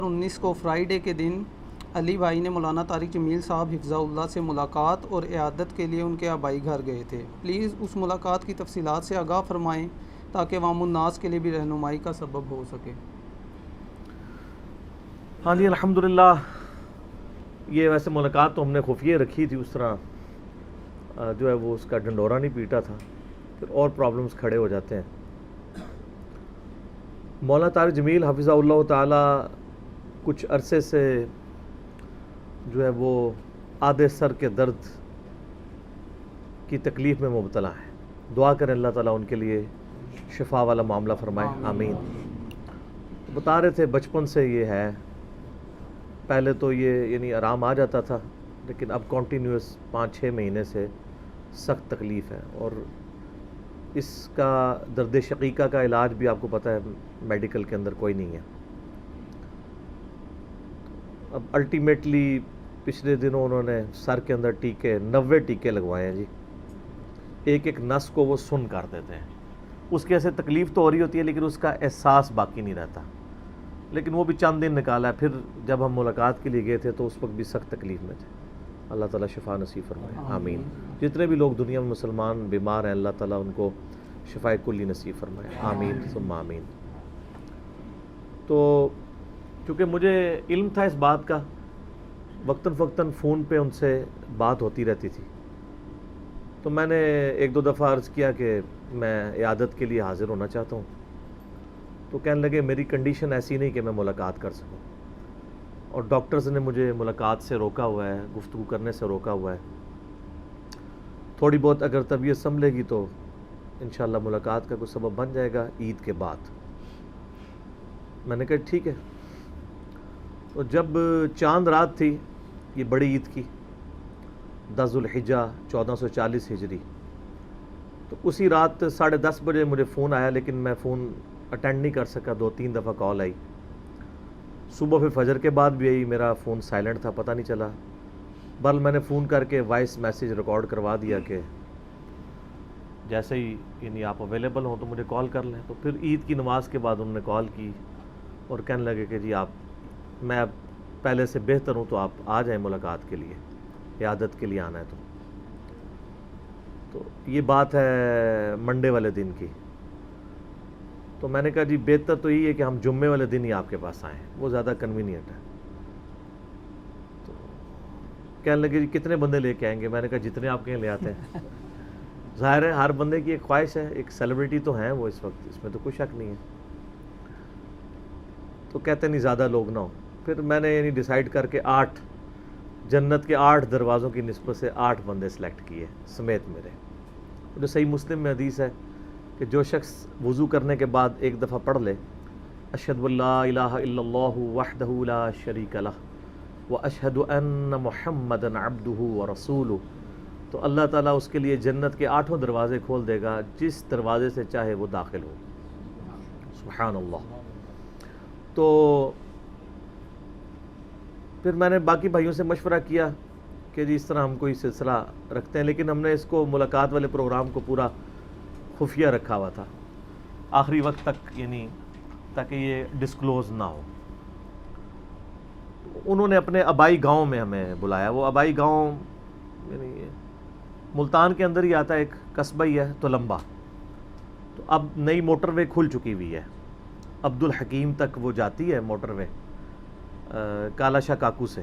19 کو فرائیڈے کے دن علی بھائی نے مولانا طارق جمیل صاحب حفظہ اللہ سے ملاقات اور عیادت کے لیے ان کے آبائی گھر گئے تھے۔ پلیز اس ملاقات کی تفصیلات سے آگاہ فرمائیں تاکہ عوام الناس کے لیے بھی رہنمائی کا سبب ہو سکے۔ ہاں جی، الحمدللہ یہ ویسے ملاقات تو ہم نے خفیہ رکھی تھی، اس طرح جو ہے وہ اس کا ڈنڈورا نہیں پیٹا تھا، پھر اور پرابلمز کھڑے ہو جاتے ہیں۔ مولانا طارق جمیل حفظہ اللہ تعالی کچھ عرصے سے جو ہے وہ آدھے سر کے درد کی تکلیف میں مبتلا ہے۔ دعا کریں اللہ تعالیٰ ان کے لیے شفا والا معاملہ فرمائے، آمین۔ بتا رہے تھے بچپن سے یہ ہے، پہلے تو یہ یعنی آرام آ جاتا تھا، لیکن اب کنٹینیوس 5-6 مہینے سے سخت تکلیف ہے، اور اس کا درد شقیقہ کا علاج بھی آپ کو پتہ ہے میڈیکل کے اندر کوئی نہیں ہے۔ اب الٹیمیٹلی پچھلے دنوں انہوں نے سر کے اندر 90 ٹیکے لگوائے ہیں جی، ایک نس کو وہ سن کر دیتے ہیں۔ اس کی ایسے تکلیف تو ہو رہی ہوتی ہے لیکن اس کا احساس باقی نہیں رہتا، لیکن وہ بھی چند دن نکالا ہے۔ پھر جب ہم ملاقات کے لیے گئے تھے تو اس وقت بھی سخت تکلیف میں تھے۔ اللہ تعالیٰ شفا نصیب فرمائے، آمین۔ جتنے بھی لوگ دنیا میں مسلمان بیمار ہیں، اللہ تعالیٰ ان کو شفاء کلی نصیب فرمائے، آمین ثم آمین۔ تو چونکہ مجھے علم تھا اس بات کا، وقتاً فوقتاً فون پہ ان سے بات ہوتی رہتی تھی، تو میں نے 1-2 دفعہ عرض کیا کہ میں عیادت کے لیے حاضر ہونا چاہتا ہوں، تو کہنے لگے میری کنڈیشن ایسی نہیں کہ میں ملاقات کر سکوں، اور ڈاکٹرز نے مجھے ملاقات سے روکا ہوا ہے، گفتگو کرنے سے روکا ہوا ہے۔ تھوڑی بہت اگر طبیعت سنبھلے گی تو انشاءاللہ ملاقات کا کوئی سبب بن جائے گا عید کے بعد۔ میں نے کہا ٹھیک ہے۔ تو جب چاند رات تھی یہ بڑی عید کی، 10 ذوالحجہ 1440 ہجری، تو اسی رات 10:30 بجے مجھے فون آیا، لیکن میں فون اٹینڈ نہیں کر سکا، 2-3 دفعہ کال آئی۔ صبح پھر فجر کے بعد بھی آئی، میرا فون سائلنٹ تھا، پتہ نہیں چلا۔ بل میں نے فون کر کے وائس میسیج ریکارڈ کروا دیا کہ جیسے ہی یعنی آپ اویلیبل ہوں تو مجھے کال کر لیں۔ تو پھر عید کی نماز کے بعد انہوں نے کال کی اور کہنے لگے کہ جی میں اب پہلے سے بہتر ہوں، تو آپ آ جائیں ملاقات کے لیے، عیادت کے لیے آنا ہے تو یہ بات ہے منڈے والے دن کی۔ تو میں نے کہا جی بہتر تو یہ ہے کہ ہم جمعے والے دن ہی آپ کے پاس آئیں، وہ زیادہ کنوینئنٹ ہے۔ تو کہنے لگے جی کتنے بندے لے کے آئیں گے؟ میں نے کہا جتنے آپ کہیں لے آتے ہیں۔ ظاہر ہے ہر بندے کی ایک خواہش ہے، ایک سیلیبریٹی تو ہیں وہ اس وقت، اس میں تو کوئی شک نہیں ہے۔ تو کہتے نہیں زیادہ لوگ نہ ہو۔ پھر میں نے یعنی ڈیسائیڈ کر کے 8 جنت کے 8 دروازوں کی نسبت سے 8 بندے سلیکٹ کیے سمیت میرے۔ جو صحیح مسلم میں حدیث ہے کہ جو شخص وضو کرنے کے بعد ایک دفعہ پڑھ لے اشہد ان لا الہ الا اللہ وحدہ لا شریک لہ واشہد ان محمدا عبدہ ورسولہ، تو اللہ تعالیٰ اس کے لیے جنت کے 8 دروازے کھول دے گا، جس دروازے سے چاہے وہ داخل ہو۔ سبحان اللہ۔ تو پھر میں نے باقی بھائیوں سے مشورہ کیا کہ جی اس طرح ہم کوئی سلسلہ رکھتے ہیں، لیکن ہم نے اس کو ملاقات والے پروگرام کو پورا خفیہ رکھا ہوا تھا آخری وقت تک، یعنی تاکہ یہ ڈسکلوز نہ ہو۔ انہوں نے اپنے آبائی گاؤں میں ہمیں بلایا۔ وہ آبائی گاؤں یعنی ملتان کے اندر ہی آتا ہے، ایک قصبہ ہی ہے تلمبا۔ تو اب نئی موٹر وے کھل چکی ہوئی ہے، عبد الحکیم تک وہ جاتی ہے موٹر وے کالا شاہ کاکو سے،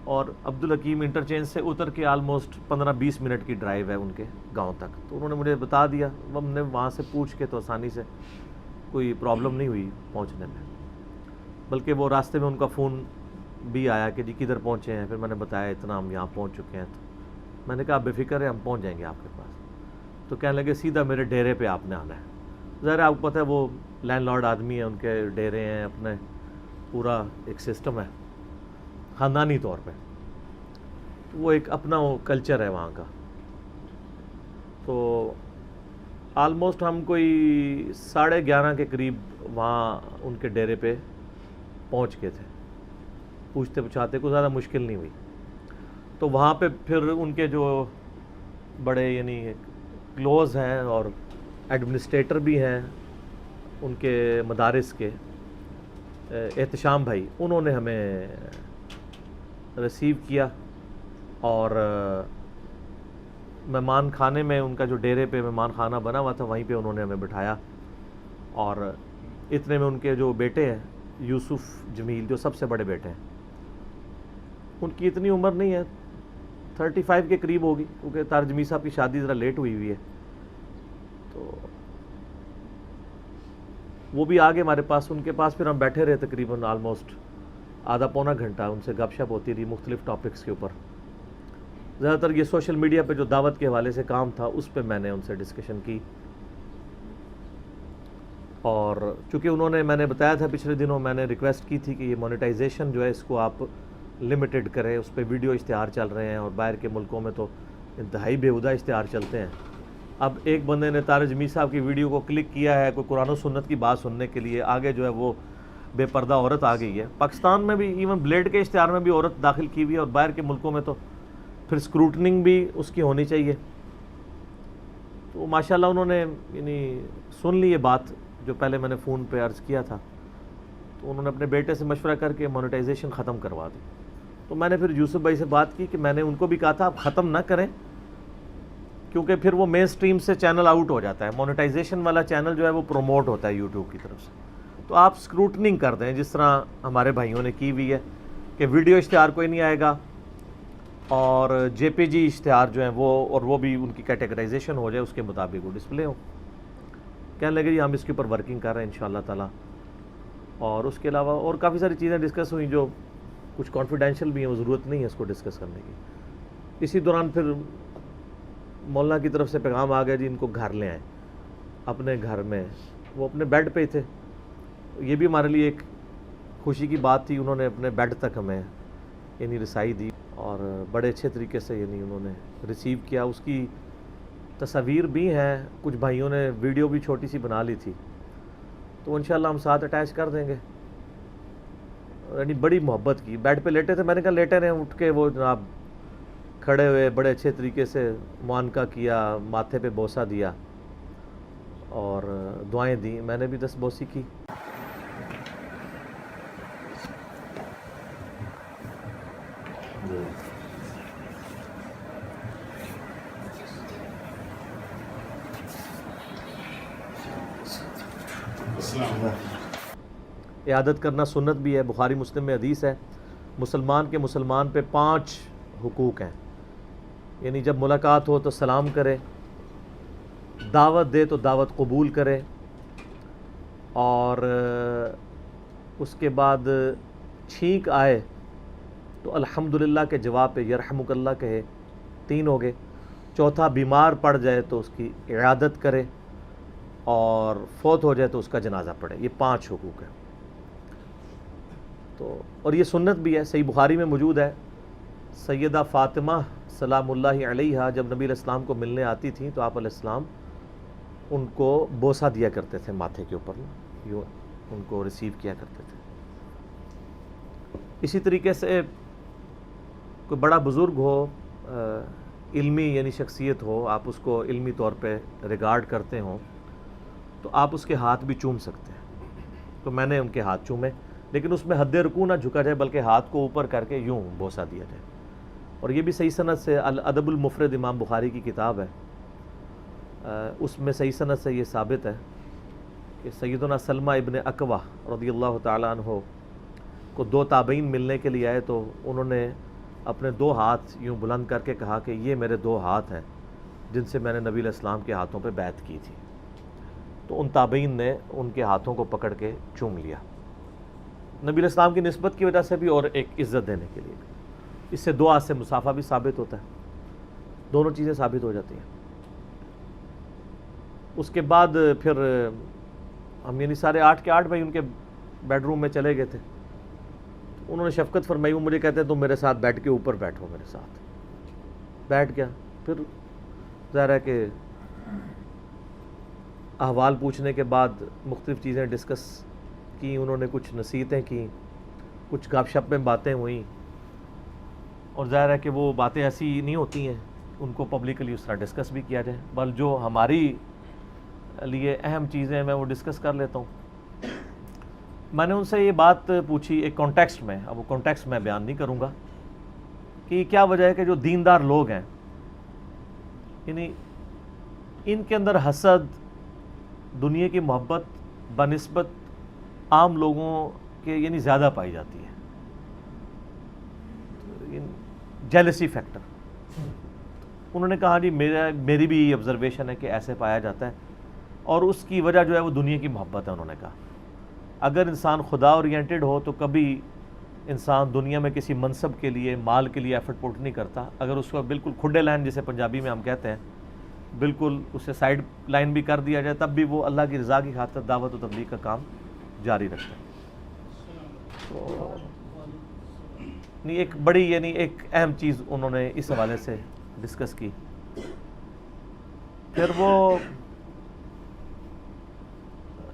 اور عبد الحکیم انٹرچینج سے اتر کے آلموسٹ 15-20 منٹ کی ڈرائیو ہے ان کے گاؤں تک۔ تو انہوں نے مجھے بتا دیا، ہم نے وہاں سے پوچھ کے تو آسانی سے کوئی پرابلم نہیں ہوئی پہنچنے میں، بلکہ وہ راستے میں ان کا فون بھی آیا کہ جی کدھر پہنچے ہیں۔ پھر میں نے بتایا اتنا ہم یہاں پہنچ چکے ہیں۔ تو میں نے کہا آپ بے فکر ہے، ہم پہنچ جائیں گے آپ کے پاس۔ تو کہنے لگے سیدھا میرے ڈیرے پہ آپ نے آنا ہے۔ ظاہر آپ کو پتہ ہے وہ لینڈ لارڈ آدمی ہیں، ان کے ڈیرے ہیں، اپنے پورا ایک سسٹم ہے خاندانی طور پہ، وہ ایک اپنا وہ کلچر ہے وہاں کا۔ تو آلموسٹ ہم کوئی 11:30 کے قریب وہاں ان کے ڈیرے پہ پہنچ گئے تھے، پوچھتے پچھاتے کوئی زیادہ مشکل نہیں ہوئی۔ تو وہاں پہ پھر ان کے جو بڑے یعنی کلوز ہیں اور ایڈمنسٹریٹر بھی ہیں ان کے مدارس کے، احتشام بھائی، انہوں نے ہمیں ریسیو کیا اور مہمان خانے میں، ان کا جو ڈیرے پہ مہمان خانہ بنا ہوا تھا وہیں پہ انہوں نے ہمیں بٹھایا، اور اتنے میں ان کے جو بیٹے ہیں یوسف جمیل، جو سب سے بڑے بیٹے ہیں، ان کی اتنی عمر نہیں ہے، 35 کے قریب ہوگی، کیونکہ طاہر جمیل صاحب کی شادی ذرا لیٹ ہوئی ہے، تو وہ بھی آگے ہمارے پاس، ان کے پاس پھر ہم بیٹھے رہے تقریباً آلموسٹ آدھا پونا گھنٹہ، ان سے گپ شپ ہوتی رہی مختلف ٹاپکس کے اوپر. زیادہ تر یہ سوشل میڈیا پہ جو دعوت کے حوالے سے کام تھا اس پہ میں نے ان سے ڈسکشن کی، اور چونکہ انہوں نے، میں نے بتایا تھا پچھلے دنوں میں نے ریکویسٹ کی تھی کہ یہ مونیٹائزیشن جو ہے اس کو آپ لمیٹڈ کریں، اس پہ ویڈیو اشتہار چل رہے ہیں اور باہر کے ملکوں میں تو انتہائی بیہودہ اشتہار چلتے ہیں. اب ایک بندے نے طاہر جمیل صاحب کی ویڈیو کو کلک کیا ہے کوئی قرآن و سنت کی بات سننے کے لیے، آگے جو ہے وہ بے پردہ عورت آ گئی ہے. پاکستان میں بھی ایون بلیڈ کے اشتہار میں بھی عورت داخل کی ہوئی ہے، اور باہر کے ملکوں میں تو پھر اسکروٹننگ بھی اس کی ہونی چاہیے. تو ماشاءاللہ انہوں نے یعنی سن لی یہ بات جو پہلے میں نے فون پہ عرض کیا تھا، تو انہوں نے اپنے بیٹے سے مشورہ کر کے مونیٹائزیشن ختم کروا دی. تو میں نے پھر یوسف بھائی سے بات کی کہ میں نے ان کو بھی کہا تھا آپ ختم نہ کریں، کیونکہ پھر وہ مین سٹریم سے چینل آؤٹ ہو جاتا ہے. مونیٹائزیشن والا چینل جو ہے وہ پروموٹ ہوتا ہے یوٹیوب کی طرف سے، تو آپ اسکروٹننگ کر دیں جس طرح ہمارے بھائیوں نے کی ہوئی ہے کہ ویڈیو اشتہار کوئی نہیں آئے گا، اور جے پی جی اشتہار جو ہیں وہ، اور وہ بھی ان کی کیٹیگرائزیشن ہو جائے اس کے مطابق وہ ڈسپلے ہو. کہنے لگے جی ہم اس کے اوپر ورکنگ کر رہے ہیں انشاءاللہ تعالیٰ. اور اس کے علاوہ اور کافی ساری چیزیں ڈسکس ہوئیں جو کچھ کانفیڈینشیل بھی ہیں، وہ ضرورت نہیں ہے اس کو ڈسکس کرنے کی. اسی دوران پھر مولانا کی طرف سے پیغام آ گیا جی ان کو گھر لے آئیں اپنے گھر میں. وہ اپنے بیڈ پہ ہی تھے، یہ بھی ہمارے لیے ایک خوشی کی بات تھی. انہوں نے اپنے بیڈ تک ہمیں یعنی رسائی دی، اور بڑے اچھے طریقے سے یعنی انہوں نے ریسیو کیا. اس کی تصاویر بھی ہیں، کچھ بھائیوں نے ویڈیو بھی چھوٹی سی بنا لی تھی، تو انشاءاللہ ہم ساتھ اٹیچ کر دیں گے. یعنی بڑی محبت کی. بیڈ پہ لیٹے تھے، میں نے کہا لیٹے رہے، اٹھ کے وہ جناب کھڑے ہوئے، بڑے اچھے طریقے سے معانقہ کیا، ماتھے پہ بوسہ دیا اور دعائیں دیں. میں نے بھی دست بوسی کی. عیادت کرنا سنت بھی ہے، بخاری مسلم میں حدیث ہے مسلمان کے مسلمان پہ 5 حقوق ہیں. یعنی جب ملاقات ہو تو سلام کرے، دعوت دے تو دعوت قبول کرے، اور اس کے بعد چھینک آئے تو الحمدللہ کے جواب پہ یرحمک اللہ کہے. 3 ہو گئے. چوتھا بیمار پڑ جائے تو اس کی عیادت کرے، اور فوت ہو جائے تو اس کا جنازہ پڑھے. یہ 5 حقوق ہیں. تو اور یہ سنت بھی ہے، صحیح بخاری میں موجود ہے. سیدہ فاطمہ سلام اللہ علیہا جب نبی علیہ السلام کو ملنے آتی تھیں تو آپ علیہ السلام ان کو بوسہ دیا کرتے تھے ماتھے کے اوپر، یوں ان کو ریسیو کیا کرتے تھے. اسی طریقے سے کوئی بڑا بزرگ ہو، علمی یعنی شخصیت ہو، آپ اس کو علمی طور پہ ریگارڈ کرتے ہوں تو آپ اس کے ہاتھ بھی چوم سکتے ہیں. تو میں نے ان کے ہاتھ چومے، لیکن اس میں حد رکوع نہ جھکا جائے بلکہ ہاتھ کو اوپر کر کے یوں بوسہ دیا جائے. اور یہ بھی صحیح سند سے، الادب المفرد امام بخاری کی کتاب ہے، اس میں صحیح سند سے یہ ثابت ہے کہ سیدنا سلمہ ابن اکوع رضی اللہ تعالیٰ عنہ کو 2 تابعین ملنے کے لیے آئے، تو انہوں نے اپنے 2 ہاتھ یوں بلند کر کے کہا کہ یہ میرے 2 ہاتھ ہیں جن سے میں نے نبی علیہ السلام کے ہاتھوں پہ بیعت کی تھی. تو ان تابعین نے ان کے ہاتھوں کو پکڑ کے چوم لیا، نبی علیہ السلام کی نسبت کی وجہ سے بھی اور ایک عزت دینے کے لیے بھی. اس سے دعا سے مسافہ بھی ثابت ہوتا ہے، دونوں چیزیں ثابت ہو جاتی ہیں. اس کے بعد پھر ہم یعنی سارے 8 کے 8 بھائی ان کے بیڈ روم میں چلے گئے تھے. انہوں نے شفقت فرمائی، وہ مجھے کہتے ہیں تم میرے ساتھ بیڈ کے اوپر بیٹھو. میرے ساتھ بیٹھ گیا. پھر ظاہر ہے کہ احوال پوچھنے کے بعد مختلف چیزیں ڈسکس کی، انہوں نے کچھ نصیحتیں کی، کچھ گپ شپ میں باتیں ہوئیں، اور ظاہر ہے کہ وہ باتیں ایسی نہیں ہوتی ہیں ان کو پبلکلی اس طرح ڈسکس بھی کیا جائے، بل جو ہماری لیے اہم چیزیں میں وہ ڈسکس کر لیتا ہوں. میں نے ان سے یہ بات پوچھی ایک کانٹیکسٹ میں، اب وہ کانٹیکسٹ میں بیان نہیں کروں گا، کہ کیا وجہ ہے کہ جو دیندار لوگ ہیں یعنی ان کے اندر حسد، دنیا کی محبت بنسبت عام لوگوں کے یعنی زیادہ پائی جاتی ہے، جیلسی فیکٹر۔ انہوں نے کہا جی میری بھی آبزرویشن ہے کہ ایسے پایا جاتا ہے، اور اس کی وجہ جو ہے وہ دنیا کی محبت ہے۔ انہوں نے کہا اگر انسان خدا اورینٹڈ ہو تو کبھی انسان دنیا میں کسی منصب کے لیے، مال کے لیے ایفرٹ پٹ نہیں کرتا۔ اگر اس کو بالکل کھڈے لائن جسے پنجابی میں ہم کہتے ہیں، بالکل اسے سائیڈ لائن بھی کر دیا جائے، تب بھی وہ اللہ کی رضا کی خاطر دعوت و تبلیغ کا کام جاری رکھتا ہے۔ تو ایک بڑی یعنی ایک اہم چیز انہوں نے اس حوالے سے ڈسکس کی۔ پھر وہ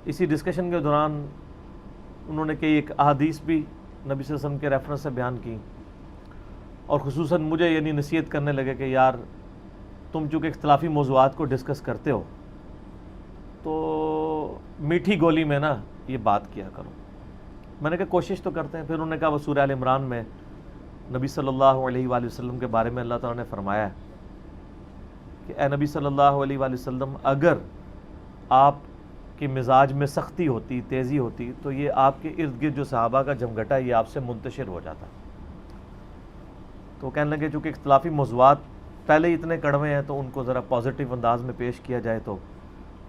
اسی ڈسکشن کے دوران انہوں نے کئی ایک احادیث بھی نبی صلی اللہ علیہ وسلم کے ریفرنس سے بیان کی، اور خصوصاً مجھے یعنی نصیحت کرنے لگے کہ یار تم چونکہ اختلافی موضوعات کو ڈسکس کرتے ہو تو میٹھی گولی میں نا یہ بات کیا کرو۔ میں نے کہا کوشش تو کرتے ہیں۔ پھر انہوں نے کہا وہ سورہ آل عمران میں نبی صلی اللہ علیہ وآلہ وسلم کے بارے میں اللہ تعالیٰ نے فرمایا ہے کہ اے نبی صلی اللہ علیہ وآلہ وسلم، اگر آپ کے مزاج میں سختی ہوتی، تیزی ہوتی، تو یہ آپ کے ارد گرد جو صحابہ کا جمگھٹا ہے یہ آپ سے منتشر ہو جاتا۔ تو کہنے لگے چونکہ اختلافی موضوعات پہلے ہی اتنے کڑوے ہیں تو ان کو ذرا پازیٹیو انداز میں پیش کیا جائے تو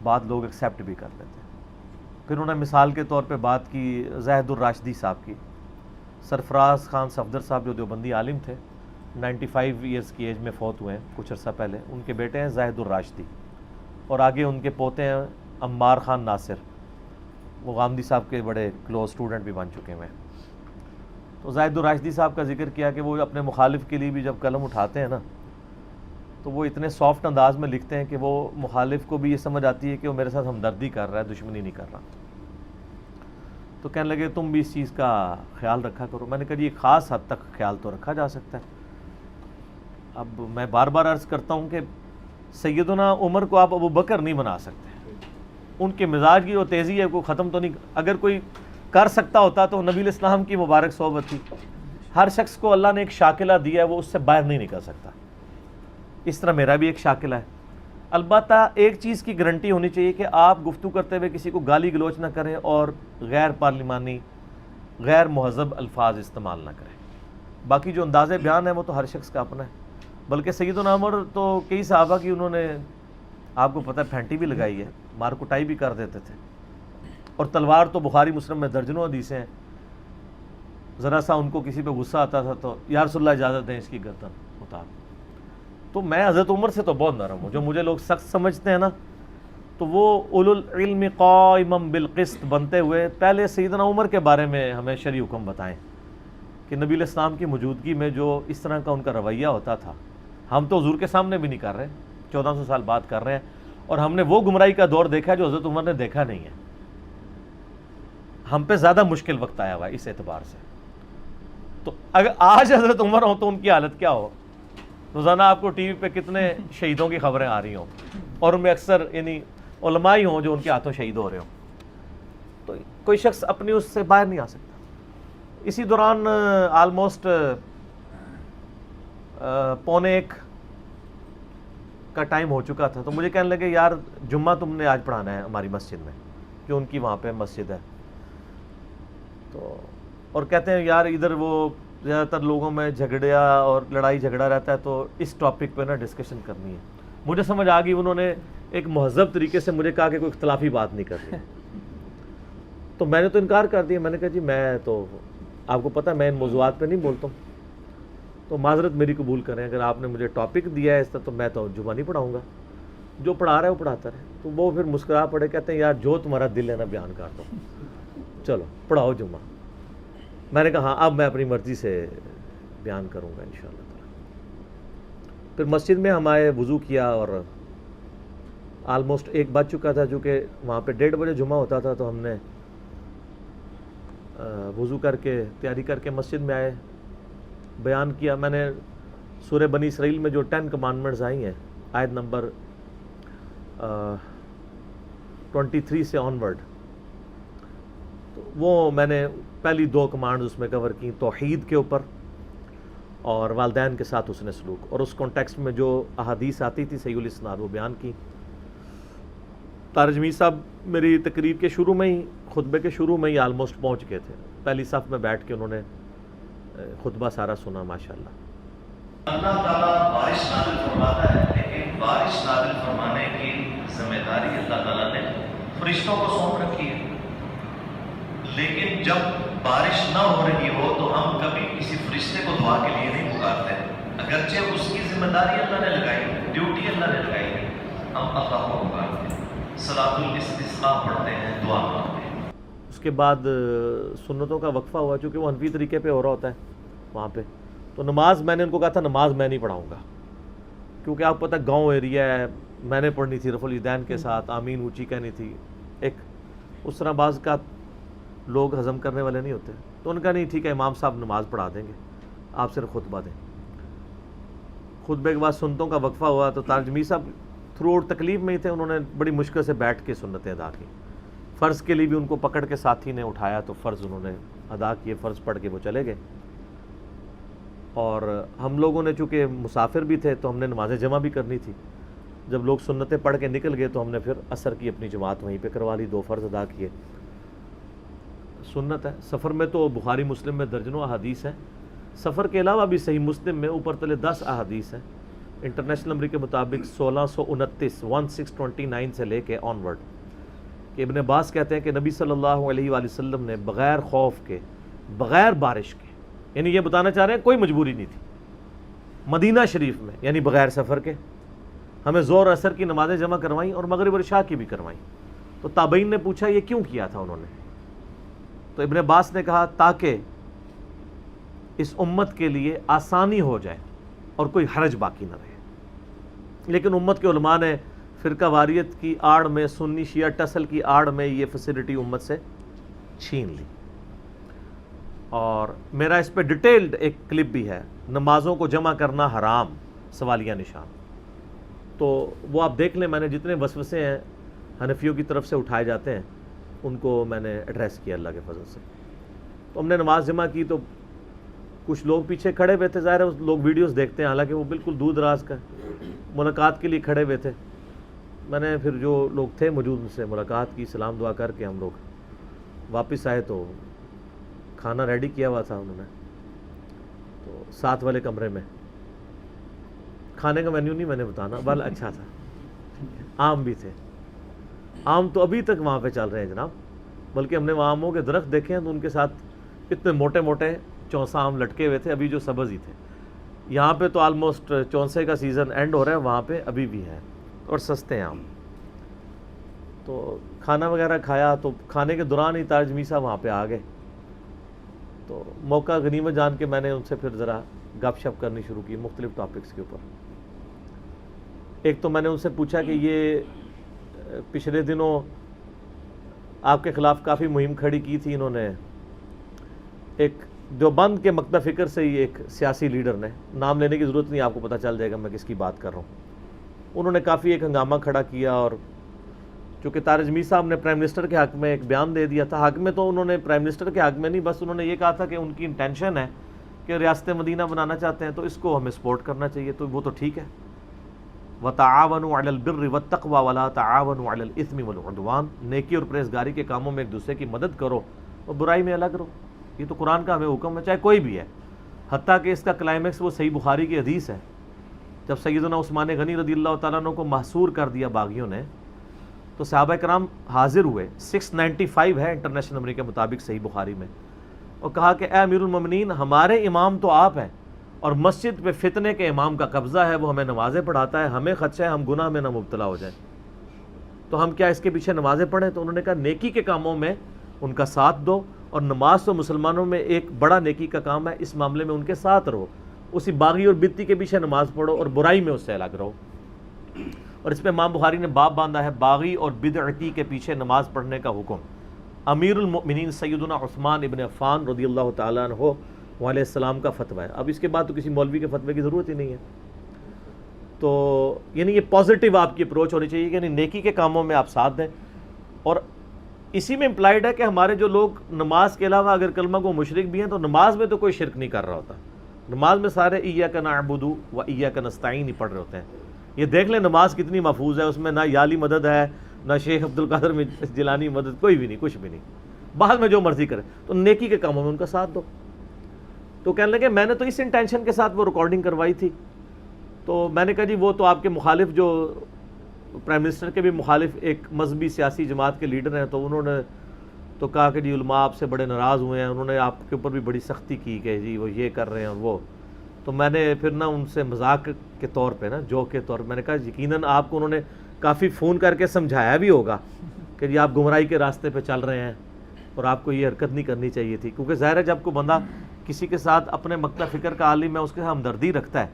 بات لوگ ایکسیپٹ بھی کر لیتے ہیں۔ پھر انہوں نے مثال کے طور پہ بات کی زاہد الراشدی صاحب کی۔ سرفراز خان صفدر صاحب جو دیوبندی عالم تھے، 95 ایئرز کی ایج میں فوت ہوئے ہیں کچھ عرصہ پہلے، ان کے بیٹے ہیں زاہد الراشدی، اور آگے ان کے پوتے ہیں عمار خان ناصر، وہ غامدی صاحب کے بڑے کلوز اسٹوڈنٹ بھی بن چکے ہیں۔ تو زاہد الراشدی صاحب کا ذکر کیا کہ وہ اپنے مخالف کے لیے بھی جب قلم اٹھاتے ہیں نا تو وہ اتنے سافٹ انداز میں لکھتے ہیں کہ وہ مخالف کو بھی یہ سمجھ آتی ہے کہ وہ میرے ساتھ ہمدردی کر رہا ہے، دشمنی نہیں کر رہا۔ تو کہنے لگے تم بھی اس چیز کا خیال رکھا کرو۔ میں نے کہا جی ایک خاص حد تک خیال تو رکھا جا سکتا ہے۔ اب میں بار بار عرض کرتا ہوں کہ سیدنا عمر کو آپ ابو بکر نہیں بنا سکتے، ان کے مزاج کی وہ تیزی ہے وہ ختم تو نہیں، اگر کوئی کر سکتا ہوتا تو نبی علیہ السلام کی مبارک صحبت تھی۔ ہر شخص کو اللہ نے ایک شاکلہ دیا ہے، وہ اس سے باہر نہیں نکل سکتا۔ اس طرح میرا بھی ایک شاکلہ ہے۔ البتہ ایک چیز کی گارنٹی ہونی چاہیے کہ آپ گفتگو کرتے ہوئے کسی کو گالی گلوچ نہ کریں اور غیر پارلیمانی، غیر مہذب الفاظ استعمال نہ کریں۔ باقی جو انداز بیان ہے وہ تو ہر شخص کا اپنا ہے۔ بلکہ سیدنا عمر تو کئی صحابہ کی انہوں نے آپ کو پتہ ہے پھینٹی بھی لگائی ہے، مار کٹائی بھی کر دیتے تھے، اور تلوار تو بخاری مسلم میں درجنوں حدیثیں ہیں۔ ذرا سا ان کو کسی پہ غصہ آتا تھا تو یا رسول اللہ اجازت دیں اس کی گردن اتار۔ تو میں حضرت عمر سے تو بہت نرم ہوں۔ جو مجھے لوگ سخت سمجھتے ہیں نا تو وہ اولو العلم قائما بالقسط بنتے ہوئے پہلے سیدنا عمر کے بارے میں ہمیں شرعی حکم بتائیں کہ نبی علیہ السلام کی موجودگی میں جو اس طرح کا ان کا رویہ ہوتا تھا، ہم تو حضور کے سامنے بھی نہیں کر رہے، 1400 سال بعد کر رہے ہیں، اور ہم نے وہ گمراہی کا دور دیکھا ہے جو حضرت عمر نے دیکھا نہیں ہے۔ ہم پہ زیادہ مشکل وقت آیا ہوا ہے اس اعتبار سے۔ تو اگر آج حضرت عمر ہوں تو ان کی حالت کیا ہو؟ روزانہ آپ کو ٹی وی پہ کتنے شہیدوں کی خبریں آ رہی ہوں، اور ان میں اکثر یعنی علماء ہی ہوں جو ان کے ہاتھوں شہید ہو رہے ہوں۔ تو کوئی شخص اپنی اس سے باہر نہیں آ سکتا۔ اسی دوران آلموسٹ 1:45 کا ٹائم ہو چکا تھا، تو مجھے کہنے لگے یار جمعہ تم نے آج پڑھانا ہے ہماری مسجد میں، جو ان کی وہاں پہ مسجد ہے۔ تو اور کہتے ہیں یار ادھر وہ زیادہ تر لوگوں میں جھگڑا اور لڑائی جھگڑا رہتا ہے، تو اس ٹاپک پہ نا ڈسکشن کرنی ہے۔ مجھے سمجھ آ گئی انہوں نے ایک مہذب طریقے سے مجھے کہا کہ کوئی اختلافی بات نہیں کرنی۔ تو میں نے تو انکار کر دیا، میں نے کہا جی میں تو آپ کو پتہ میں ان موضوعات پہ نہیں بولتا ہوں، تو معذرت میری قبول کریں، اگر آپ نے مجھے ٹاپک دیا ہے اس طرح تو میں تو جمعہ نہیں پڑھاؤں گا، جو پڑھا رہا ہے وہ پڑھاتا رہے۔ تو وہ پھر مسکرا پڑے، کہتے ہیں یار جو تمہارا دل ہے نا بیان کر دو، چلو پڑھاؤ جمعہ۔ میں نے کہا ہاں اب میں اپنی مرضی سے بیان کروں گا انشاءاللہ تعالی۔ پھر مسجد میں ہم آئے، وضو کیا، اور آلموسٹ 1 بج چکا تھا، چونکہ وہاں پہ 1:30 بجے جمعہ ہوتا تھا، تو ہم نے وضو کر کے تیاری کر کے مسجد میں آئے، بیان کیا۔ میں نے سورہ بنی اسرائیل میں جو 10 کمانڈمنٹس آئی ہیں، آیت نمبر 23 سے آن ورڈ، تو وہ میں نے پہلی 2 کمانڈز اس میں کور کی، توحید کے اوپر اور والدین کے ساتھ حسن سلوک، اور اس کانٹیکسٹ میں جو احادیث آتی تھی صحیح الاسناد وہ بیان کی۔ طارق جمیل صاحب میری تقریر کے شروع میں ہی، خطبے کے شروع میں ہی آلموسٹ پہنچ گئے تھے، پہلی صف میں بیٹھ کے انہوں نے خطبہ سارا سنا ماشاءاللہ۔ اللہ تعالیٰ بارش نازل فرماتا ہے، لیکن بارش نازل فرمانے کی ذمہ داری اللہ تعالیٰ نے فرشتوں کو سونپ رکھی ہے۔ لیکن جب بارش نہ ہو رہی ہو تو ہم کبھی کسی فرشتے کو دعا کے لیے نہیں پکارتے، اگرچہ اس کی ذمہ داری اللہ نے لگائی، ڈیوٹی اللہ نے لگائی ہے، ہم اللہ کو پکارتے ہیں، صلاۃ الاستسقاء پڑھتے ہیں، دعا مانگتے ہیں۔ اس کے بعد سنتوں کا وقفہ ہوا، چونکہ وہ حنفی طریقے پہ ہو رہا ہوتا ہے وہاں پہ، تو نماز میں نے ان کو کہا تھا نماز میں نہیں پڑھاؤں گا، کیونکہ آپ پتہ گاؤں ایریا ہے، میں نے پڑھنی تھی رفع الیدین کے ساتھ، آمین اونچی کہنی تھی، ایک اس طرح بعض کا لوگ ہضم کرنے والے نہیں ہوتے، تو ان کا نہیں، ٹھیک ہے امام صاحب نماز پڑھا دیں گے، آپ صرف خطبہ دیں۔ خطبے کے بعد سنتوں کا وقفہ ہوا تو طارق جمیل صاحب تھرو آؤٹ تکلیف میں ہی تھے، انہوں نے بڑی مشکل سے بیٹھ کے سنتیں ادا کی۔ فرض کے لیے بھی ان کو پکڑ کے ساتھی نے اٹھایا تو فرض انہوں نے ادا کیے، فرض پڑھ کے وہ چلے گئے۔ اور ہم لوگوں نے چونکہ مسافر بھی تھے تو ہم نے نماز جمع بھی کرنی تھی، جب لوگ سنتیں پڑھ کے نکل گئے تو ہم نے پھر عصر کی اپنی جماعت وہیں پہ کروا لی، 2 فرض ادا کیے۔ سنت ہے، سفر میں تو بخاری مسلم میں درجنوں احادیث ہیں، سفر کے علاوہ بھی صحیح مسلم میں اوپر تلے 10 احادیث ہیں، انٹرنیشنل نمبر کے مطابق 1629 سے لے کے آن ورڈ، کہ ابن عباس کہتے ہیں کہ نبی صلی اللہ علیہ وآلہ وسلم نے بغیر خوف کے، بغیر بارش کے، یعنی یہ بتانا چاہ رہے ہیں کوئی مجبوری نہیں تھی، مدینہ شریف میں یعنی بغیر سفر کے ہمیں ظہر عصر کی نمازیں جمع کروائیں اور مغرب اور عشاء کی بھی کروائیں۔ تو تابعین نے پوچھا یہ کیوں کیا تھا انہوں نے؟ تو ابن عباس نے کہا تاکہ اس امت کے لیے آسانی ہو جائے اور کوئی حرج باقی نہ رہے۔ لیکن امت کے علماء نے فرقہ واریت کی آڑ میں، سنی شیعہ ٹسل کی آڑ میں یہ فیسلٹی امت سے چھین لی۔ اور میرا اس پہ ڈیٹیلڈ ایک کلپ بھی ہے، نمازوں کو جمع کرنا حرام سوالیہ نشان، تو وہ آپ دیکھ لیں۔ میں نے جتنے وسوسے ہیں حنفیوں کی طرف سے اٹھائے جاتے ہیں ان کو میں نے ایڈریس کیا اللہ کے فضل سے۔ تو ہم نے نماز جمع کی تو کچھ لوگ پیچھے کھڑے ہوئے تھے، ظاہر ہے لوگ ویڈیوز دیکھتے ہیں، حالانکہ وہ بالکل دور دراز کا ملاقات کے لیے کھڑے ہوئے تھے۔ میں نے پھر جو لوگ تھے موجود ان سے ملاقات کی، سلام دعا کر کے ہم لوگ واپس آئے تو کھانا ریڈی کیا ہوا تھا انہوں نے، تو ساتھ والے کمرے میں کھانے کا مینیو نہیں میں نے بتانا، بل اچھا تھا، آم بھی تھے۔ آم تو ابھی تک وہاں پہ چل رہے ہیں جناب، بلکہ ہم نے وہاں آموں کے درخت دیکھے ہیں تو ان کے ساتھ اتنے موٹے موٹے چونسا آم لٹکے ہوئے تھے، ابھی جو سبز ہی تھے۔ یہاں پہ تو آلموسٹ چونسے کا سیزن اینڈ ہو رہا ہے، وہاں پہ ابھی بھی ہے اور سستے ہیں آم۔ تو کھانا وغیرہ کھایا تو کھانے کے دوران ہی طارق جمیل صاحب وہاں پہ آ گئے، تو موقع غنیمت جان کے میں نے ان سے پھر ذرا گپ شپ کرنی شروع کی مختلف ٹاپکس کے اوپر۔ ایک تو میں نے ان سے پوچھا کہ یہ پچھلے دنوں آپ کے خلاف کافی مہم کھڑی کی تھی انہوں نے، ایک دیوبند کے مکتب فکر سے ہی ایک سیاسی لیڈر نے، نام لینے کی ضرورت نہیں، آپ کو پتہ چل جائے گا میں کس کی بات کر رہا ہوں، انہوں نے کافی ایک ہنگامہ کھڑا کیا، اور چونکہ طارق جمیل صاحب نے پرائم منسٹر کے حق میں ایک بیان دے دیا تھا، حق میں تو انہوں نے پرائم منسٹر کے حق میں نہیں، بس انہوں نے یہ کہا تھا کہ ان کی انٹینشن ہے کہ ریاست مدینہ بنانا چاہتے ہیں تو اس کو ہمیں سپورٹ کرنا چاہیے، تو وہ تو ٹھیک ہے۔ وَتَعَاوَنُوا عَلَى الْبِرِّ وَالتَّقْوَى وَلَا تَعَاوَنُوا عَلَى الْإِثْمِ وَالْعُدْوَانِ، نیکی اور پرہیزگاری کے کاموں میں ایک دوسرے کی مدد کرو اور برائی میں الگ رہو، یہ تو قرآن کا ہمیں حکم ہے، چاہے کوئی بھی ہے۔ حتیٰ کہ اس کا کلائمیکس وہ صحیح بخاری کی حدیث ہے، جب سیدنا عثمان غنی رضی اللہ تعالیٰ عنہ کو محصور کر دیا باغیوں نے تو صحابہ کرام حاضر ہوئے، 695 ہے انٹرنیشنل نمبر کے مطابق صحیح بخاری میں، اور کہا کہ اے امیر المومنین، ہمارے امام تو آپ ہیں اور مسجد پہ فتنے کے امام کا قبضہ ہے، وہ ہمیں نمازیں پڑھاتا ہے، ہمیں خدشہ ہے ہم گناہ میں نہ مبتلا ہو جائیں، تو ہم کیا اس کے پیچھے نمازیں پڑھیں؟ تو انہوں نے کہا نیکی کے کاموں میں ان کا ساتھ دو، اور نماز تو مسلمانوں میں ایک بڑا نیکی کا کام ہے، اس معاملے میں ان کے ساتھ رہو، اسی باغی اور بدتی کے پیچھے نماز پڑھو اور برائی میں اس سے الگ رہو۔ اور اس پہ امام بخاری نے باب باندھا ہے، باغی اور بدعتی کے پیچھے نماز پڑھنے کا حکم۔ امیر المؤمنین سیدنا عثمان ابن عفان رضی اللہ تعالیٰ عنہ علیہ السلام کا فتویٰ ہے، اب اس کے بعد تو کسی مولوی کے فتوے کی ضرورت ہی نہیں ہے۔ تو یعنی یہ پازیٹیو آپ کی اپروچ ہونی چاہیے کہ یعنی نیکی کے کاموں میں آپ ساتھ دیں، اور اسی میں امپلائڈ ہے کہ ہمارے جو لوگ نماز کے علاوہ اگر کلمہ کو مشرک بھی ہیں تو نماز میں تو کوئی شرک نہیں کر رہا ہوتا. نماز میں سارے ایاک نعبد و ایاک نستعین ہی پڑھ رہے ہوتے ہیں. یہ دیکھ لیں نماز کتنی محفوظ ہے, اس میں نہ یالی مدد ہے, نہ شیخ عبد القادر جیلانی مدد, کوئی بھی نہیں, کچھ بھی نہیں. بعد میں جو مرضی کرے, تو نیکی کے کاموں میں ان کا ساتھ دو. تو کہنے لگے میں نے تو اس انٹینشن کے ساتھ وہ ریکارڈنگ کروائی تھی. تو میں نے کہا جی وہ تو آپ کے مخالف, جو پرائم منسٹر کے بھی مخالف ایک مذہبی سیاسی جماعت کے لیڈر ہیں, تو انہوں نے تو کہا کہ جی علماء آپ سے بڑے ناراض ہوئے ہیں, انہوں نے آپ کے اوپر بھی بڑی سختی کی کہ جی وہ یہ کر رہے ہیں اور وہ. تو میں نے پھر نا ان سے مذاق کے طور پہ نا, جوک کے طور پہ میں نے کہا یقیناً آپ کو انہوں نے کافی فون کر کے سمجھایا بھی ہوگا کہ جی آپ گمراہی کے راستے پہ چل رہے ہیں اور آپ کو یہ حرکت نہیں کرنی چاہیے تھی. کیونکہ ظاہر ہے جب کوئی بندہ کسی کے ساتھ اپنے مقطع فکر کا عالم ہے, اس کے ساتھ ہمدردی رکھتا ہے,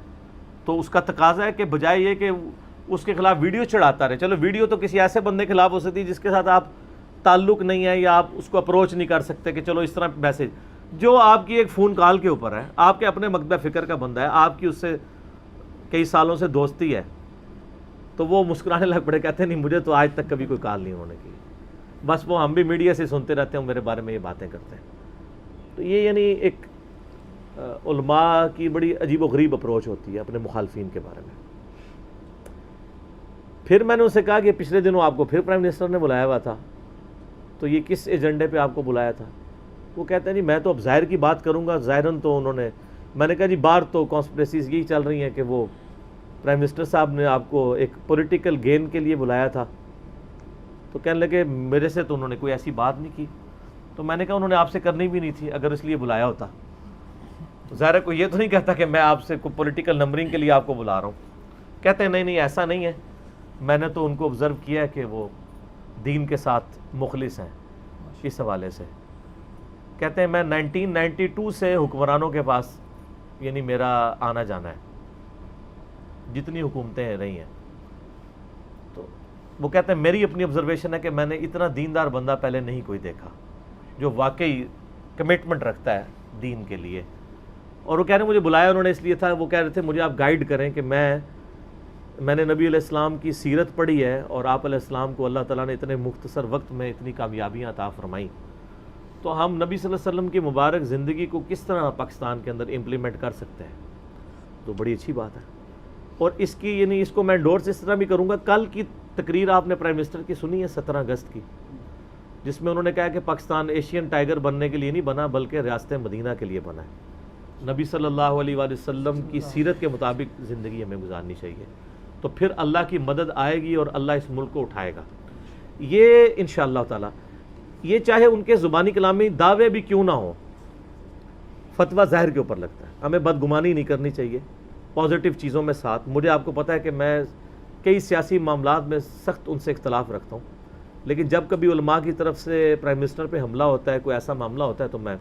تو اس کا تقاضا ہے کہ بجائے یہ کہ اس کے خلاف ویڈیو چڑھاتا رہے. چلو ویڈیو تو کسی ایسے بندے کے خلاف ہو سکتی ہے جس کے ساتھ آپ تعلق نہیں ہے یا آپ اس کو اپروچ نہیں کر سکتے کہ چلو اس طرح میسج. جو آپ کی ایک فون کال کے اوپر ہے, آپ کے اپنے مقطع فکر کا بندہ ہے, آپ کی اس سے کئی سالوں سے دوستی ہے, تو وہ مسکرانے لگ پڑے, کہتے ہیں نہیں مجھے تو آج تک کبھی کوئی کال نہیں ہونے کی, بس وہ ہم بھی میڈیا سے سنتے رہتے ہیں, میرے بارے میں یہ باتیں کرتے ہیں. تو یہ یعنی ایک علماء کی بڑی عجیب و غریب اپروچ ہوتی ہے اپنے مخالفین کے بارے میں. پھر میں نے ان سے کہا کہ پچھلے دنوں آپ کو پھر پرائم منسٹر نے بلایا ہوا تھا, تو یہ کس ایجنڈے پہ آپ کو بلایا تھا؟ وہ کہتے ہیں جی میں تو اب ظاہر کی بات کروں گا, ظاہراً تو انہوں نے, میں نے کہا جی باہر تو کانسپریسیز یہی چل رہی ہیں کہ وہ پرائم منسٹر صاحب نے آپ کو ایک پولیٹیکل گین کے لیے بلایا تھا. تو کہنے لگے میرے سے تو انہوں نے کوئی ایسی بات نہیں کی. تو میں نے کہا انہوں نے آپ سے کرنی بھی نہیں تھی اگر اس لیے بلایا ہوتا. ظاہر ہے کوئی یہ تو نہیں کہتا کہ میں آپ سے کوئی پولیٹیکل نمبرنگ کے لیے آپ کو بلا رہا ہوں. کہتے ہیں نہیں ایسا نہیں ہے, میں نے تو ان کو آبزرو کیا ہے کہ وہ دین کے ساتھ مخلص ہیں اس حوالے سے. کہتے ہیں میں 1992 سے حکمرانوں کے پاس یعنی میرا آنا جانا ہے, جتنی حکومتیں رہی ہیں. تو وہ کہتے ہیں میری اپنی آبزرویشن ہے کہ میں نے اتنا دیندار بندہ پہلے نہیں کوئی دیکھا جو واقعی کمٹمنٹ رکھتا ہے دین کے لیے. اور وہ کہہ رہے ہیں مجھے بلایا انہوں نے اس لیے تھا, وہ کہہ رہے تھے مجھے آپ گائیڈ کریں کہ میں نے نبی علیہ السلام کی سیرت پڑھی ہے اور آپ علیہ السلام کو اللہ تعالیٰ نے اتنے مختصر وقت میں اتنی کامیابیاں عطا فرمائیں, تو ہم نبی صلی اللہ علیہ وسلم کی مبارک زندگی کو کس طرح پاکستان کے اندر امپلیمنٹ کر سکتے ہیں. تو بڑی اچھی بات ہے. اور اس کی یعنی اس کو میں انڈورس اس طرح بھی کروں گا. کل کی تقریر آپ نے پرائم منسٹر کی سنی ہے 17 اگست کی, جس میں انہوں نے کہا کہ پاکستان ایشین ٹائیگر بننے کے لیے نہیں بنا بلکہ ریاست مدینہ کے لیے بنا ہے. نبی صلی اللہ علیہ وآلہ وسلم کی سیرت کے مطابق زندگی ہمیں گزارنی چاہیے, تو پھر اللہ کی مدد آئے گی اور اللہ اس ملک کو اٹھائے گا. یہ انشاءاللہ تعالی, یہ چاہے ان کے زبانی کلامی دعوے بھی کیوں نہ ہوں, فتویٰ ظاہر کے اوپر لگتا ہے. ہمیں بدگمانی نہیں کرنی چاہیے, پازیٹیو چیزوں میں ساتھ. مجھے آپ کو پتہ ہے کہ میں کئی سیاسی معاملات میں سخت ان سے اختلاف رکھتا ہوں, لیکن جب کبھی علماء کی طرف سے پرائم منسٹر پہ حملہ ہوتا ہے, کوئی ایسا معاملہ ہوتا ہے, تو میں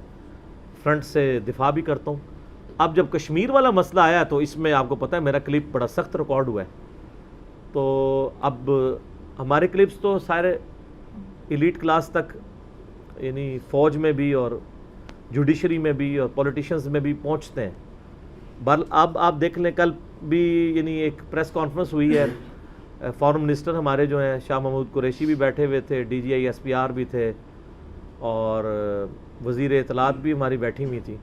فرنٹ سے دفاع بھی کرتا ہوں. اب جب کشمیر والا مسئلہ آیا تو اس میں آپ کو پتہ ہے میرا کلپ بڑا سخت ریکارڈ ہوا ہے. تو اب ہمارے کلپس تو سارے ایلیٹ کلاس تک یعنی فوج میں بھی اور جوڈیشری میں بھی اور پولیٹیشنز میں بھی پہنچتے ہیں. اب آپ دیکھ لیں کل بھی یعنی ایک پریس کانفرنس ہوئی ہے, فارن منسٹر ہمارے جو ہیں شاہ محمود قریشی بھی بیٹھے ہوئے تھے, ڈی جی آئی SPR بھی تھے, اور وزیر اطلاعات بھی ہماری بیٹھی ہوئی تھی.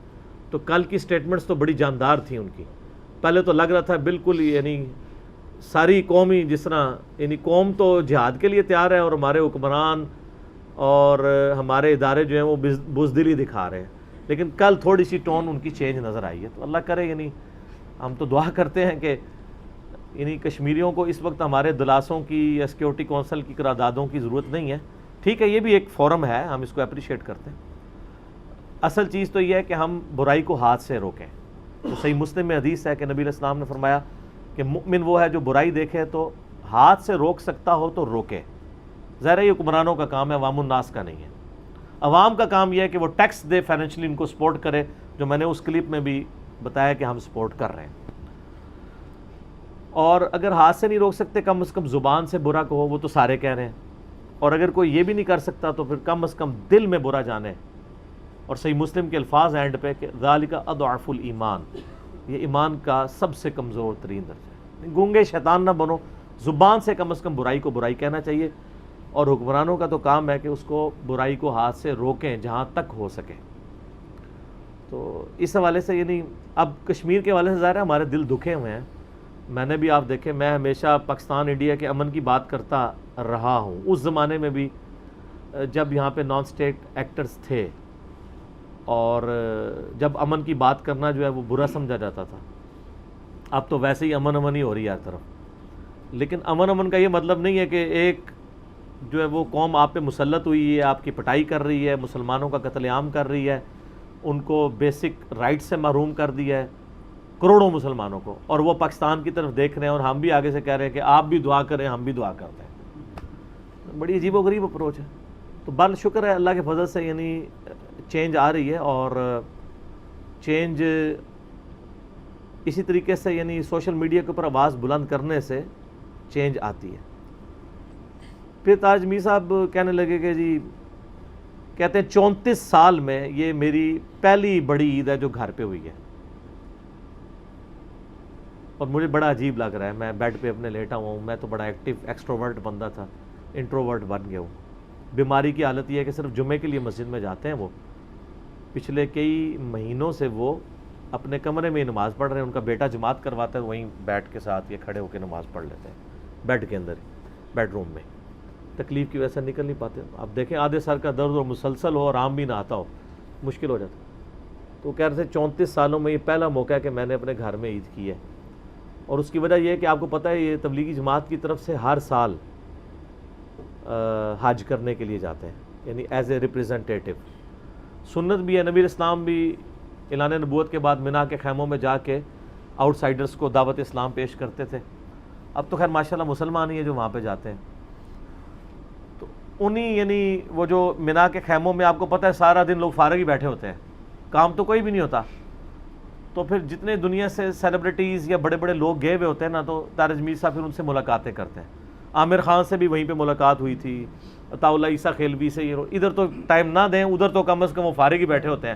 تو کل کی سٹیٹمنٹس تو بڑی جاندار تھیں ان کی. پہلے تو لگ رہا تھا بالکل یعنی ساری قوم ہی جس طرح یعنی قوم تو جہاد کے لیے تیار ہے اور ہمارے حکمران اور ہمارے ادارے جو ہیں وہ بزدلی دکھا رہے ہیں, لیکن کل تھوڑی سی ٹون ان کی چینج نظر آئی ہے. تو اللہ کرے یعنی ہم تو دعا کرتے ہیں کہ یعنی کشمیریوں کو اس وقت ہمارے دلاسوں کی یا سیکیورٹی کونسل کی قراردادوں کی ضرورت نہیں ہے. ٹھیک ہے, یہ بھی ایک فورم ہے, ہم اس کو اپریشیٹ کرتے ہیں. اصل چیز تو یہ ہے کہ ہم برائی کو ہاتھ سے روکیں. تو صحیح مسلم میں حدیث ہے کہ نبی علیہ السلام نے فرمایا کہ مؤمن وہ ہے جو برائی دیکھے تو ہاتھ سے روک سکتا ہو تو روکے. ظاہر ہے یہ حکمرانوں کا کام ہے, عوام الناس کا نہیں ہے. عوام کا کام یہ ہے کہ وہ ٹیکس دے, فائنینشلی ان کو سپورٹ کرے, جو میں نے اس کلپ میں بھی بتایا کہ ہم سپورٹ کر رہے ہیں. اور اگر ہاتھ سے نہیں روک سکتے کم از کم زبان سے برا کہو, وہ تو سارے کہہ رہے ہیں. اور اگر کوئی یہ بھی نہیں کر سکتا تو پھر کم از کم دل میں برا جانے. اور صحیح مسلم کے الفاظ اینڈ پہ کہ ذالک اضعف الایمان, یہ ایمان کا سب سے کمزور ترین درجہ ہے. گونگے شیطان نہ بنو, زبان سے کم از کم برائی کو برائی کہنا چاہیے. اور حکمرانوں کا تو کام ہے کہ اس کو برائی کو ہاتھ سے روکیں جہاں تک ہو سکے. تو اس حوالے سے یعنی اب کشمیر کے حوالے سے ظاہر ہے ہمارے دل دکھے ہوئے ہیں. میں نے بھی آپ دیکھیں میں ہمیشہ پاکستان انڈیا کے امن کی بات کرتا رہا ہوں. اس زمانے میں بھی جب یہاں پہ نان اسٹیٹ ایکٹرز تھے اور جب امن کی بات کرنا جو ہے وہ برا سمجھا جاتا تھا. اب تو ویسے ہی امن ہی ہو رہی ہے ہر طرف. لیکن امن کا یہ مطلب نہیں ہے کہ ایک جو ہے وہ قوم آپ پہ مسلط ہوئی ہے, آپ کی پٹائی کر رہی ہے, مسلمانوں کا قتل عام کر رہی ہے, ان کو بیسک رائٹ سے محروم کر دیا ہے کروڑوں مسلمانوں کو, اور وہ پاکستان کی طرف دیکھ رہے ہیں اور ہم بھی آگے سے کہہ رہے ہیں کہ آپ بھی دعا کریں ہم بھی دعا کرتے ہیں. بڑی عجیب و غریب اپروچ ہے. تو بل شکر ہے اللہ کے فضل سے یعنی چینج آ رہی ہے, اور چینج اسی طریقے سے یعنی سوشل میڈیا کے اوپر آواز بلند کرنے سے چینج آتی ہے. پھر تاج میر صاحب کہنے لگے کہ جی کہتے ہیں 34 سال میں یہ میری پہلی بڑی عید ہے جو گھر پہ ہوئی ہے. اور مجھے بڑا عجیب لگ رہا ہے, میں بیڈ پہ اپنے لیٹا ہوا ہوں, میں تو بڑا ایکٹیو ایکسٹروورٹ بندہ تھا, انٹروورٹ بن گیا ہوں. بیماری کی حالت یہ ہے کہ صرف جمعے کے لیے مسجد میں جاتے ہیں. وہ پچھلے کئی مہینوں سے وہ اپنے کمرے میں نماز پڑھ رہے ہیں, ان کا بیٹا جماعت کرواتا ہے, وہیں بیٹھ کے ساتھ یہ کھڑے ہو کے نماز پڑھ لیتے ہیں بیڈ کے اندر, بیڈ روم میں. تکلیف کی وجہ سے نکل نہیں پاتے. اب دیکھیں آدھے سر کا درد اور مسلسل ہو اور آرام بھی نہ آتا ہو, مشکل ہو جاتا. تو کہہ رہے تھے 34 سالوں میں یہ پہلا موقع ہے کہ میں نے اپنے گھر میں عید کی ہے. اور اس کی وجہ یہ ہے کہ آپ کو پتہ ہے یہ تبلیغی جماعت کی طرف سے ہر سال حج کرنے کے لیے جاتے ہیں, یعنی ایز اے ریپریزنٹیٹو. سنت بھی ہے, نبی اسلام بھی اعلان نبوت کے بعد منا کے خیموں میں جا کے آؤٹ سائڈرز کو دعوت اسلام پیش کرتے تھے. اب تو خیر ماشاءاللہ مسلمان ہی ہیں جو وہاں پہ جاتے ہیں. تو انہی یعنی وہ جو منا کے خیموں میں آپ کو پتہ ہے سارا دن لوگ فارغ ہی بیٹھے ہوتے ہیں, کام تو کوئی بھی نہیں ہوتا. تو پھر جتنے دنیا سے سیلیبریٹیز یا بڑے بڑے لوگ گئے ہوئے ہوتے ہیں نا, تو تاج میر صاحب پھر ان سے ملاقاتیں کرتے ہیں. عامر خان سے بھی وہیں پہ ملاقات ہوئی تھی, عطا اللہ عیسیٰ خیلوی سے. ادھر تو ٹائم نہ دیں, ادھر تو کم از کم وہ فارغ ہی بیٹھے ہوتے ہیں,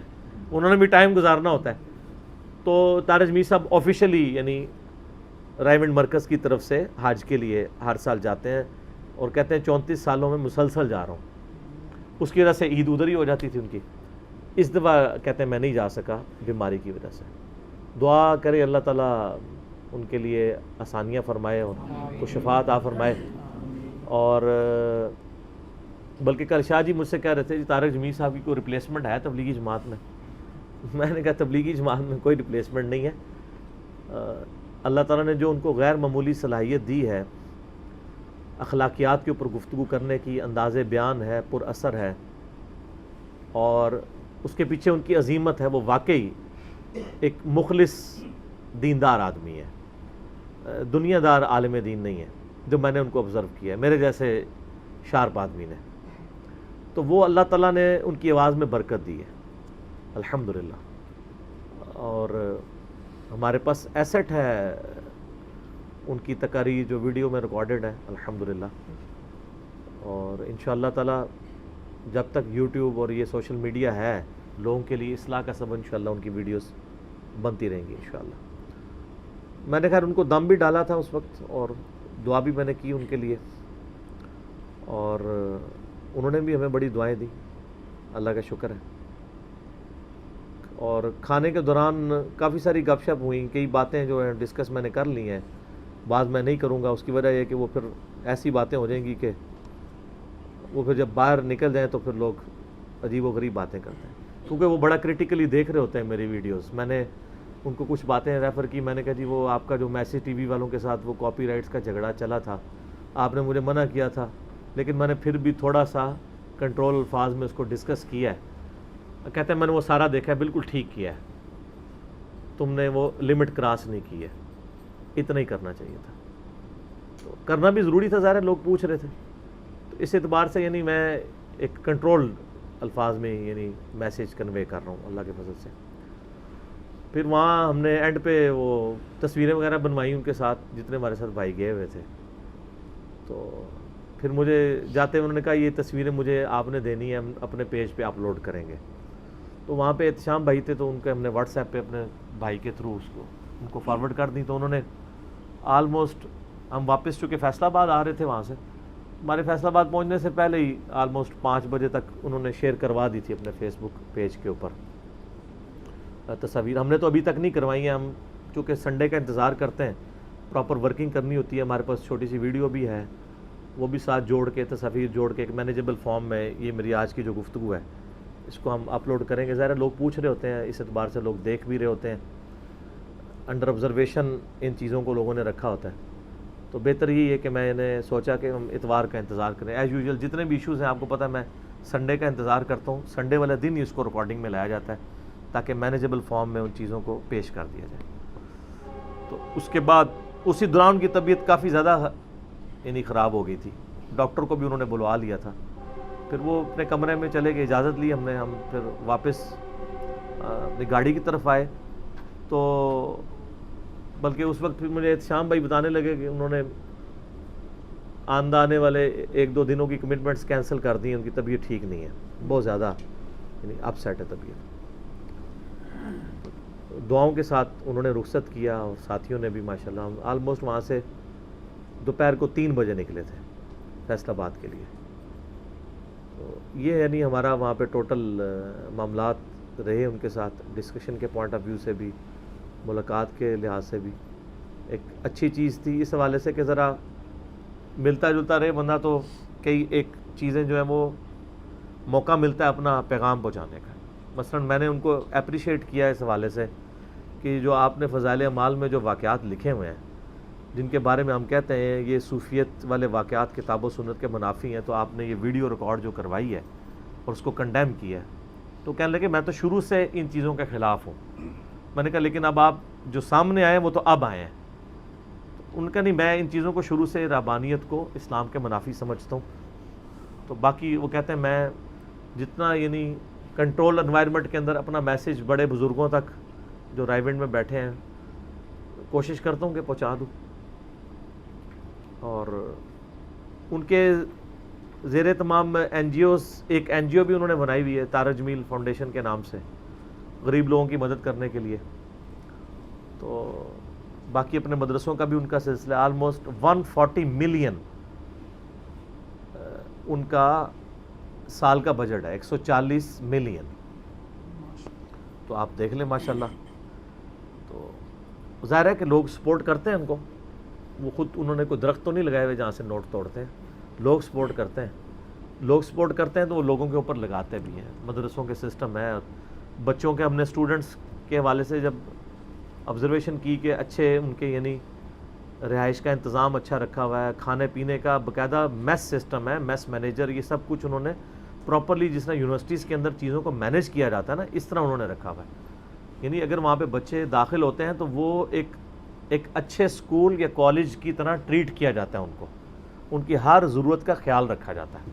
انہوں نے بھی ٹائم گزارنا ہوتا ہے. تو تاج میر صاحب آفیشلی یعنی رائمنڈ مرکز کی طرف سے حج کے لیے ہر سال جاتے ہیں, اور کہتے ہیں 34 سالوں میں مسلسل جا رہا ہوں. اس کی وجہ سے عید ادھر ہی ہو جاتی تھی ان کی. اس دفعہ کہتے ہیں میں نہیں جا سکا بیماری کی وجہ سے. دعا کرے اللہ تعالیٰ ان کے لیے آسانیاں فرمائے اور کو شفاعت عطا فرمائے. اور بلکہ کل شاہ جی مجھ سے کہہ رہے تھے جی طارق جمیل صاحب کی کوئی ریپلیسمنٹ ہے تبلیغی جماعت میں. میں نے کہا تبلیغی جماعت میں کوئی ریپلیسمنٹ نہیں ہے. اللہ تعالیٰ نے جو ان کو غیر معمولی صلاحیت دی ہے, اخلاقیات کے اوپر گفتگو کرنے کی, انداز بیان ہے, پر اثر ہے, اور اس کے پیچھے ان کی عظیمت ہے. وہ واقعی ایک مخلص دیندار آدمی ہے, دنیا دار عالم دین نہیں ہے جو میں نے ان کو آبزرو کیا ہے, میرے جیسے شارپ آدمی نے. تو وہ اللہ تعالیٰ نے ان کی آواز میں برکت دی ہے الحمدللہ. اور ہمارے پاس ایسٹ ہے ان کی تقاریر جو ویڈیو میں ریکارڈڈ ہے الحمدللہ. اور انشاءاللہ تعالیٰ جب تک یوٹیوب اور یہ سوشل میڈیا ہے لوگوں کے لیے اصلاح کا سبب انشاءاللہ ان کی ویڈیوز بنتی رہیں گی انشاءاللہ. میں نے خیر ان کو دم بھی ڈالا تھا اس وقت, اور دعا بھی میں نے کی ان کے لیے, اور انہوں نے بھی ہمیں بڑی دعائیں دی, اللہ کا شکر ہے. اور کھانے کے دوران کافی ساری گپ شپ ہوئیں, کئی باتیں جو ہیں ڈسکس میں نے کر لی ہیں, بعض میں نہیں کروں گا. اس کی وجہ یہ کہ وہ پھر ایسی باتیں ہو جائیں گی کہ وہ پھر جب باہر نکل جائیں تو پھر لوگ عجیب و غریب باتیں کرتے ہیں, کیونکہ وہ بڑا کرٹیکلی دیکھ رہے ہوتے ہیں میری ویڈیوز. میں نے ان کو کچھ باتیں ریفر کی. میں نے کہا جی وہ آپ کا جو میسج ٹی وی والوں کے ساتھ وہ کاپی رائٹس کا جھگڑا چلا تھا, آپ نے مجھے منع کیا تھا, لیکن میں نے پھر بھی تھوڑا سا کنٹرول الفاظ میں اس کو ڈسکس کیا ہے. کہتے ہیں میں نے وہ سارا دیکھا ہے, بالکل ٹھیک کیا ہے, تم نے وہ لمٹ کراس نہیں کی ہے, اتنا ہی کرنا چاہیے تھا. تو کرنا بھی ضروری تھا, ظاہر ہے لوگ پوچھ رہے تھے. تو اس اعتبار سے یعنی میں ایک کنٹرول الفاظ میں یعنی میسیج کنوے کر رہا ہوں اللہ کے فضل سے. پھر وہاں ہم نے اینڈ پہ وہ تصویریں وغیرہ بنوائی ان کے ساتھ جتنے ہمارے ساتھ بھائی گئے ہوئے تھے. تو پھر مجھے جاتے ہوئے انہوں نے کہا یہ تصویریں مجھے آپ نے دینی ہے, ہم اپنے پیج پہ اپلوڈ کریں گے. تو وہاں پہ احتشام بھائی تھے, تو ان کے ہم نے واٹس ایپ پہ اپنے بھائی کے تھرو اس کو ان کو فارورڈ کر دی. تو انہوں نے آلموسٹ, ہم واپس چونکہ فیصل آباد آ رہے تھے وہاں سے, ہمارے فیصل آباد پہنچنے سے پہلے ہی آلموسٹ 5 بجے تک انہوں نے شیئر کروا دی تھی اپنے فیس بک پیج کے اوپر تصاویر. ہم نے تو ابھی تک نہیں کروائی ہیں. ہم چونکہ سنڈے کا انتظار کرتے ہیں, پراپر ورکنگ کرنی ہوتی ہے. ہمارے پاس چھوٹی سی ویڈیو بھی ہے, وہ بھی ساتھ جوڑ کے تصاویر جوڑ کے ایک مینیجیبل فارم میں یہ میری آج کی جو گفتگو ہے اس کو ہم اپلوڈ کریں گے. ظاہر ہے لوگ پوچھ رہے ہوتے ہیں, اس اعتبار سے لوگ دیکھ بھی رہے ہوتے ہیں. انڈر آبزرویشن ان چیزوں کو لوگوں نے رکھا ہوتا ہے, تو بہتر یہی ہے کہ میں نے سوچا کہ ہم اتوار کا انتظار کریں. ایز یوزول جتنے بھی ایشوز ہیں آپ کو پتہ ہے میں سنڈے کا انتظار کرتا ہوں. سنڈے والے دن ہی اس کو ریکارڈنگ میں لایا جاتا ہے تاکہ مینیجیبل فارم میں ان چیزوں کو پیش کر دیا جائے. تو اس کے بعد اسی دوران ان کی طبیعت کافی زیادہ یعنی خراب ہو گئی تھی. ڈاکٹر کو بھی انہوں نے بلوا لیا تھا. پھر وہ اپنے کمرے میں چلے گئے, اجازت لی ہم پھر واپس اپنی گاڑی کی طرف آئے. تو بلکہ اس وقت پھر مجھے شام بھائی بتانے لگے کہ انہوں نے آنے والے 1-2 دنوں کی کمٹمنٹس کینسل کر دی. ان کی طبیعت ٹھیک نہیں ہے, بہت زیادہ یعنی اپ سیٹ ہے طبیعت. دعاؤں کے ساتھ انہوں نے رخصت کیا اور ساتھیوں نے بھی ماشاءاللہ. ہم آلموسٹ وہاں سے دوپہر کو 3 بجے نکلے تھے فیصل آباد کے لیے. تو یہ یعنی ہمارا وہاں پہ ٹوٹل معاملات رہے ان کے ساتھ, ڈسکشن کے پوائنٹ آف ویو سے بھی, ملاقات کے لحاظ سے بھی ایک اچھی چیز تھی اس حوالے سے کہ ذرا ملتا جلتا رہے بندہ, تو کئی ایک چیزیں جو ہیں وہ موقع ملتا ہے اپنا پیغام پہنچانے کا. مثلا میں نے ان کو اپریشیٹ کیا اس حوالے سے کہ جو آپ نے فضائل اعمال میں جو واقعات لکھے ہوئے ہیں جن کے بارے میں ہم کہتے ہیں یہ صوفیت والے واقعات کتاب و سنت کے منافی ہیں, تو آپ نے یہ ویڈیو ریکارڈ جو کروائی ہے اور اس کو کنڈیم کیا ہے. تو کہنے لگے میں تو شروع سے ان چیزوں کے خلاف ہوں. میں نے کہا لیکن اب آپ جو سامنے آئے وہ تو اب آئے ہیں. ان کا نہیں, میں ان چیزوں کو شروع سے رہبانیت کو اسلام کے منافی سمجھتا ہوں. تو باقی وہ کہتے ہیں میں جتنا یعنی کنٹرول انوائرمنٹ کے اندر اپنا میسیج بڑے بزرگوں تک جو رائیونڈ میں بیٹھے ہیں کوشش کرتا ہوں کہ پہنچا دوں. اور ان کے زیر تمام این جی اوز, ایک این جی او بھی انہوں نے بنائی ہوئی ہے طارق جمیل فاؤنڈیشن کے نام سے, غریب لوگوں کی مدد کرنے کے لیے. تو باقی اپنے مدرسوں کا بھی ان کا سلسلہ, آلموسٹ 140 ملین ان کا سال کا بجٹ ہے, 140 ملین. تو آپ دیکھ لیں ماشاءاللہ. تو ظاہر ہے کہ لوگ سپورٹ کرتے ہیں ان کو. وہ خود انہوں نے کوئی درخت تو نہیں لگائے ہوئے جہاں سے نوٹ توڑتے ہیں, لوگ سپورٹ کرتے ہیں. لوگ سپورٹ کرتے ہیں تو وہ لوگوں کے اوپر لگاتے بھی ہیں. مدرسوں کے سسٹم ہے, بچوں کے ہم نے اسٹوڈنٹس کے حوالے سے جب آبزرویشن کی کہ اچھے ان کے یعنی رہائش کا انتظام اچھا رکھا ہوا ہے, کھانے پینے کا باقاعدہ میس سسٹم ہے, میس مینیجر, یہ سب کچھ انہوں نے پراپرلی جس طرح یونیورسٹیز کے اندر چیزوں کو مینیج کیا جاتا ہے نا, اس طرح انہوں نے رکھا ہوا ہے. یعنی اگر وہاں پہ بچے داخل ہوتے ہیں تو وہ ایک اچھے اسکول یا کالج کی طرح ٹریٹ کیا جاتا ہے ان کو. ان کی ہر ضرورت کا خیال رکھا جاتا ہے,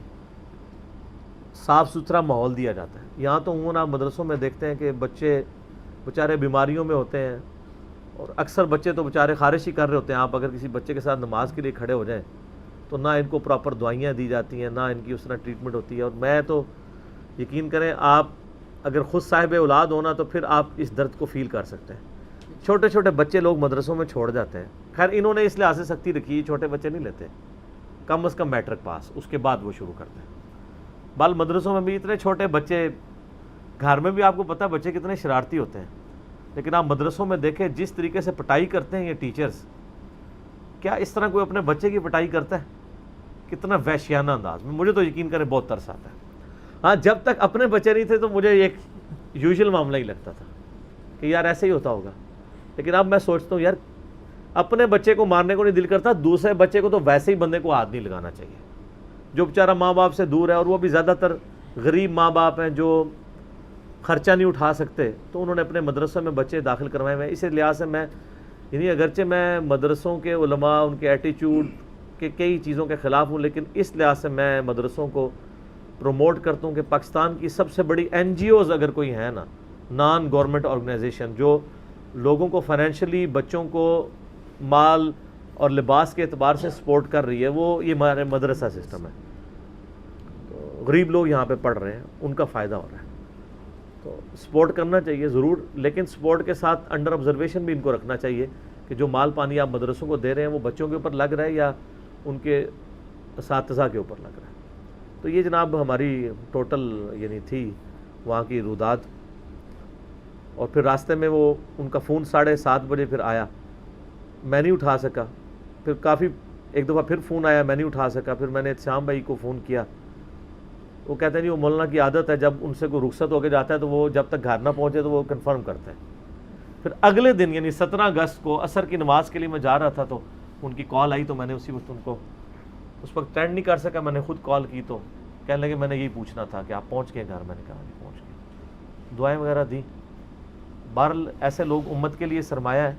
صاف ستھرا ماحول دیا جاتا ہے. یہاں تو عموماً آپ مدرسوں میں دیکھتے ہیں کہ بچے بیچارے بیماریوں میں ہوتے ہیں, اور اکثر بچے تو بیچارے خارش ہی کر رہے ہوتے ہیں. آپ اگر کسی بچے کے ساتھ نماز کے لیے کھڑے ہو جائیں تو نہ ان کو پراپر دوائیاں دی جاتی ہیں, نہ ان کی اس طرح ٹریٹمنٹ ہوتی ہے. اور میں تو یقین کریں, آپ اگر خود صاحب اولاد ہونا تو پھر آپ اس درد کو فیل کر سکتے ہیں. چھوٹے چھوٹے بچے لوگ مدرسوں میں چھوڑ جاتے ہیں. خیر انہوں نے اس لحاظ سے سختی رکھی, چھوٹے بچے نہیں لیتے, کم از کم میٹرک پاس, اس کے بعد وہ شروع کرتے ہیں. بال مدرسوں میں بھی اتنے چھوٹے بچے, گھر میں بھی آپ کو پتہ ہے بچے کتنے شرارتی ہوتے ہیں, لیکن آپ مدرسوں میں دیکھیں جس طریقے سے پٹائی کرتے ہیں یہ ٹیچرز, کیا اس طرح کوئی اپنے بچے کی پٹائی کرتا ہے؟ کتنا وحشیانہ انداز میں. مجھے تو یقین کریں بہت ترس آتا ہے. ہاں جب تک اپنے بچے نہیں تھے تو مجھے ایک یوزول معاملہ ہی لگتا تھا کہ یار ایسے ہی ہوتا ہوگا, لیکن اب میں سوچتا ہوں یار اپنے بچے کو مارنے کو نہیں دل کرتا, دوسرے بچے کو تو ویسے ہی بندے کو ہاتھ نہیں لگانا چاہیے جو بیچارہ ماں باپ سے دور ہے, اور وہ بھی زیادہ تر غریب ماں باپ ہیں جو خرچہ نہیں اٹھا سکتے, تو انہوں نے اپنے مدرسوں میں بچے داخل کروائے ہوئے ہیں. اسی لحاظ سے میں یعنی اگرچہ میں مدرسوں کے علماء, ان کے ایٹیچیوڈ کے کئی چیزوں کے خلاف ہوں, لیکن اس لحاظ سے میں مدرسوں کو پروموٹ کرتا ہوں کہ پاکستان کی سب سے بڑی این جی اوز اگر کوئی ہیں نا, نان گورنمنٹ آرگنائزیشن جو لوگوں کو فائنینشلی, بچوں کو مال اور لباس کے اعتبار سے سپورٹ کر رہی ہے, وہ یہ ہمارے مدرسہ سسٹم ہے. تو غریب لوگ یہاں پہ پڑھ رہے ہیں, ان کا فائدہ ہو رہا ہے. تو سپورٹ کرنا چاہیے ضرور, لیکن سپورٹ کے ساتھ انڈر آبزرویشن بھی ان کو رکھنا چاہیے کہ جو مال پانی آپ مدرسوں کو دے رہے ہیں وہ بچوں کے اوپر لگ رہا ہے یا ان کے اساتذہ کے اوپر لگ رہا ہے. تو یہ جناب ہماری ٹوٹل یعنی تھی وہاں کی روداد. اور پھر راستے میں وہ ان کا فون 7:30 بجے پھر آیا, میں نہیں اٹھا سکا. پھر کافی ایک دفعہ پھر فون آیا, میں نہیں اٹھا سکا. پھر میں نے احتشام بھائی کو فون کیا. وہ کہتے ہیں نہیں وہ مولانا کی عادت ہے, جب ان سے کوئی رخصت ہو کے جاتا ہے تو وہ جب تک گھر نہ پہنچے تو وہ کنفرم کرتے ہیں. پھر اگلے دن یعنی 17 اگست کو عصر کی نماز کے لیے میں جا رہا تھا تو ان کی کال آئی, تو میں نے اسی وقت ان کو اس وقت اٹینڈ نہیں کر سکا. میں نے خود کال کی تو کہنے لگے میں نے یہی پوچھنا تھا کہ آپ پہنچ گئے گھر. میں نے کہا نہیں پہنچ گئے. دعائیں وغیرہ دی. بہرحال ایسے لوگ امت کے لیے سرمایہ ہے.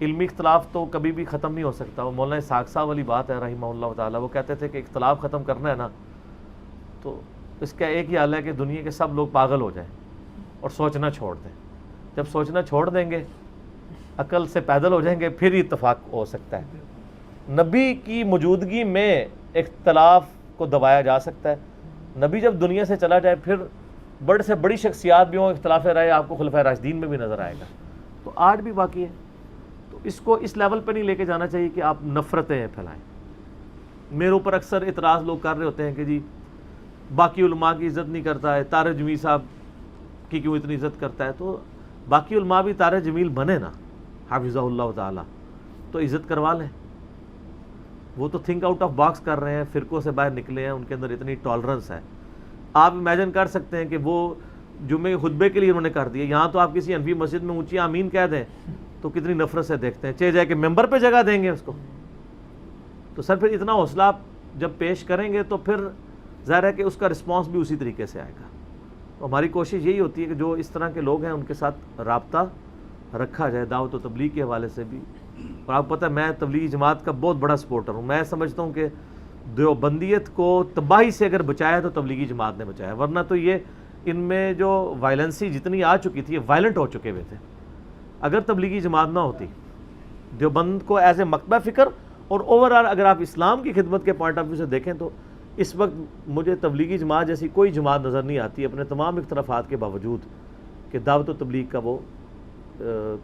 علمی اختلاف تو کبھی بھی ختم نہیں ہو سکتا. وہ مولانا اسحاق صاحب والی بات ہے رحمہ اللہ تعالیٰ, وہ کہتے تھے کہ اختلاف ختم کرنا ہے نا تو اس کا ایک ہی حل ہے کہ دنیا کے سب لوگ پاگل ہو جائیں اور سوچنا چھوڑ دیں. جب سوچنا چھوڑ دیں گے, عقل سے پیدل ہو جائیں گے, پھر ہی اتفاق ہو سکتا ہے. نبی کی موجودگی میں اختلاف کو دبایا جا سکتا ہے. نبی جب دنیا سے چلا جائے پھر بڑے سے بڑی شخصیات بھی ہوں, اختلاف رائے آپ کو خلفائے راشدین میں بھی نظر آئے گا. تو آج بھی باقی ہے. تو اس کو اس لیول پہ نہیں لے کے جانا چاہیے کہ آپ نفرتیں پھیلائیں. میرے اوپر اکثر اعتراض لوگ کر رہے ہوتے ہیں کہ جی باقی علماء کی عزت نہیں کرتا ہے, طارق جمیل صاحب کی کیوں اتنی عزت کرتا ہے. تو باقی علماء بھی طارق جمیل بنے نا حافظہ اللہ تعالیٰ, تو عزت کروا لیں. وہ تو تھنک آؤٹ آف باکس کر رہے ہیں, فرقوں سے باہر نکلے ہیں, ان کے اندر اتنی ٹالرنس ہے. آپ امیجن کر سکتے ہیں کہ وہ جمعے کے خطبے کے لیے انہوں نے کر دیا. یہاں تو آپ کسی حنفی مسجد میں اونچی آمین کہہ دیں تو کتنی نفرت سے دیکھتے ہیں. چاہے جائے کہ ممبر پہ جگہ دیں گے اس کو. تو سر پھر اتنا حوصلہ آپ جب پیش کریں گے تو پھر ظاہر ہے کہ اس کا رسپانس بھی اسی طریقے سے آئے گا. تو ہماری کوشش یہی ہوتی ہے کہ جو اس طرح کے لوگ ہیں ان کے ساتھ رابطہ رکھا جائے, دعوت و تبلیغ کے حوالے سے بھی. اور آپ پتہ ہے میں تبلیغی جماعت کا بہت بڑا سپورٹر ہوں. میں سمجھتا ہوں کہ دیوبندیت کو تباہی سے اگر بچایا تو تبلیغی جماعت نے بچایا, ورنہ تو یہ ان میں جو وائلنسی جتنی آ چکی تھی یہ وائلنٹ ہو چکے ہوئے تھے. اگر تبلیغی جماعت نہ ہوتی, دیوبند کو ایز اے مکتبہ فکر اور اوور آل اگر آپ اسلام کی خدمت کے پوائنٹ آف ویو سے دیکھیں تو اس وقت مجھے تبلیغی جماعت جیسی کوئی جماعت نظر نہیں آتی اپنے تمام اختلافات کے باوجود کہ دعوت و تبلیغ کا وہ